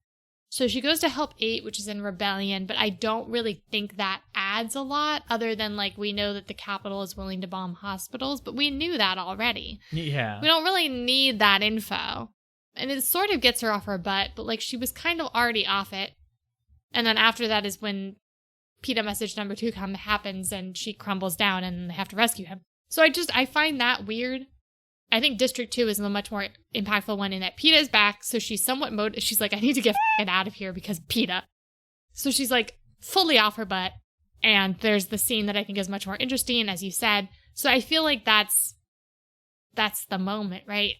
S3: So she goes to help 8, which is in rebellion, but I don't really think that adds a lot other than like we know that the Capitol is willing to bomb hospitals, but we knew that already.
S2: Yeah.
S3: We don't really need that info. And it sort of gets her off her butt, but like she was kind of already off it. And then after that is when PETA message number 2 happens and she crumbles down and they have to rescue him. So I find that weird. I think District 2 is the much more impactful one in that PETA is back, so she's somewhat she's like, I need to get out of here because PETA. So she's like fully off her butt, and there's the scene that I think is much more interesting, as you said. So I feel like that's the moment, right?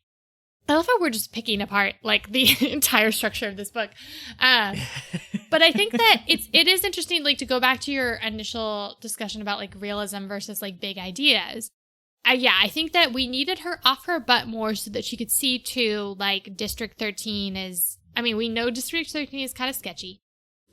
S3: I love how we're just picking apart like the entire structure of this book. But I think that it is interesting, like to go back to your initial discussion about like realism versus like big ideas. I think that we needed her off her butt more so that she could see too, like District 13 is, I mean, we know District 13 is kind of sketchy,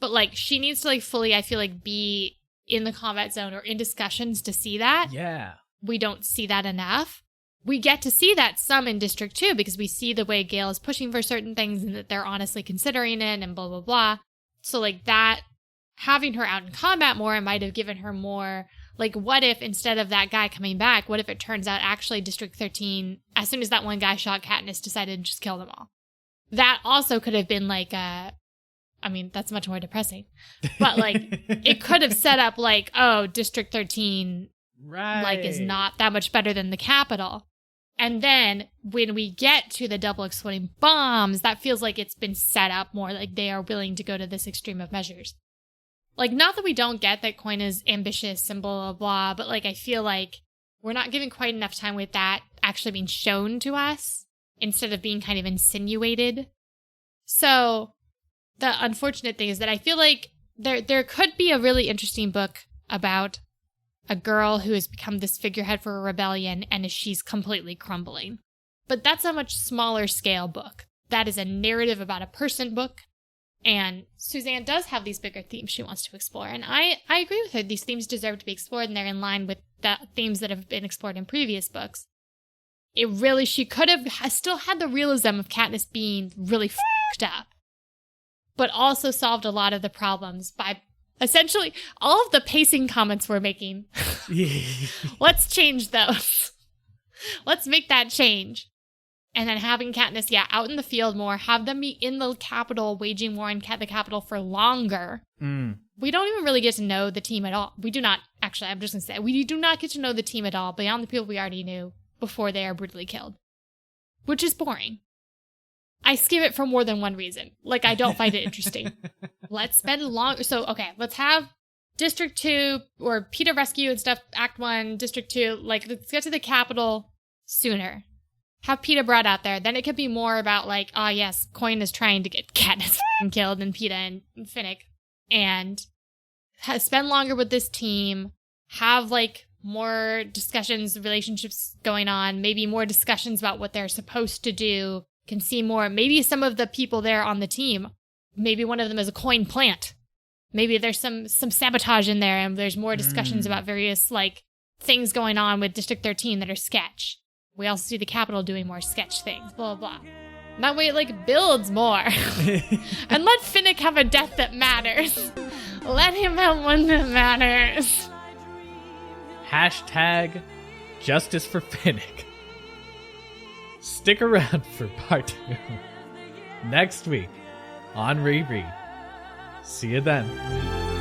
S3: but like she needs to like fully, I feel like, be in the combat zone or in discussions to see that.
S2: Yeah.
S3: We don't see that enough. We get to see that some in District 2 because we see the way Gale is pushing for certain things and that they're honestly considering it and blah, blah, blah. So like that, having her out in combat more, it might have given her more, like what if instead of that guy coming back, what if it turns out actually District 13, as soon as that one guy shot Katniss, decided to just kill them all. That also could have been like that's much more depressing. But like it could have set up like, oh, District 13 like is not that much better than the Capitol. And then when we get to the double exploding bombs, that feels like it's been set up more, like they are willing to go to this extreme of measures. Like, not that we don't get that Coin is ambitious and blah, blah, blah, but like I feel like we're not given quite enough time with that actually being shown to us instead of being kind of insinuated. So the unfortunate thing is that I feel like there could be a really interesting book about a girl who has become this figurehead for a rebellion and she's completely crumbling. But that's a much smaller scale book. That is a narrative about a person book. And Suzanne does have these bigger themes she wants to explore. And I agree with her. These themes deserve to be explored and they're in line with the themes that have been explored in previous books. She could have still had the realism of Katniss being really f***ed up, but also solved a lot of the problems by essentially all of the pacing comments we're making. Let's change those. Let's make that change. And then having Katniss, out in the field more, have them be in the Capitol, waging war in the Capitol for longer. We don't even really get to know the team at all. We do not, actually, I'm just going to say, we do not get to know the team at all beyond the people we already knew before they are brutally killed, which is boring. I skip it for more than one reason. Like, I don't find it interesting. Let's spend longer. So, okay, let's have District 2 or PETA Rescue and stuff, Act 1, District 2. Like, let's get to the Capitol sooner. Have PETA brought out there. Then it could be more about, like, oh, yes, Coin is trying to get Katniss killed and PETA and Finnick. And spend longer with this team. Have, like, more discussions, relationships going on. Maybe more discussions about what they're supposed to do. Can see more. Maybe some of the people there on the team, maybe one of them is a Coin plant. Maybe there's some sabotage in there and there's more discussions about various like things going on with District 13 that are sketch. We also see the Capitol doing more sketch things, blah, blah, blah. And that way it like builds more. And let Finnick have a death that matters. Let him have one that matters.
S2: Hashtag justice for Finnick. Stick around for part 2 next week on Reread. See you then.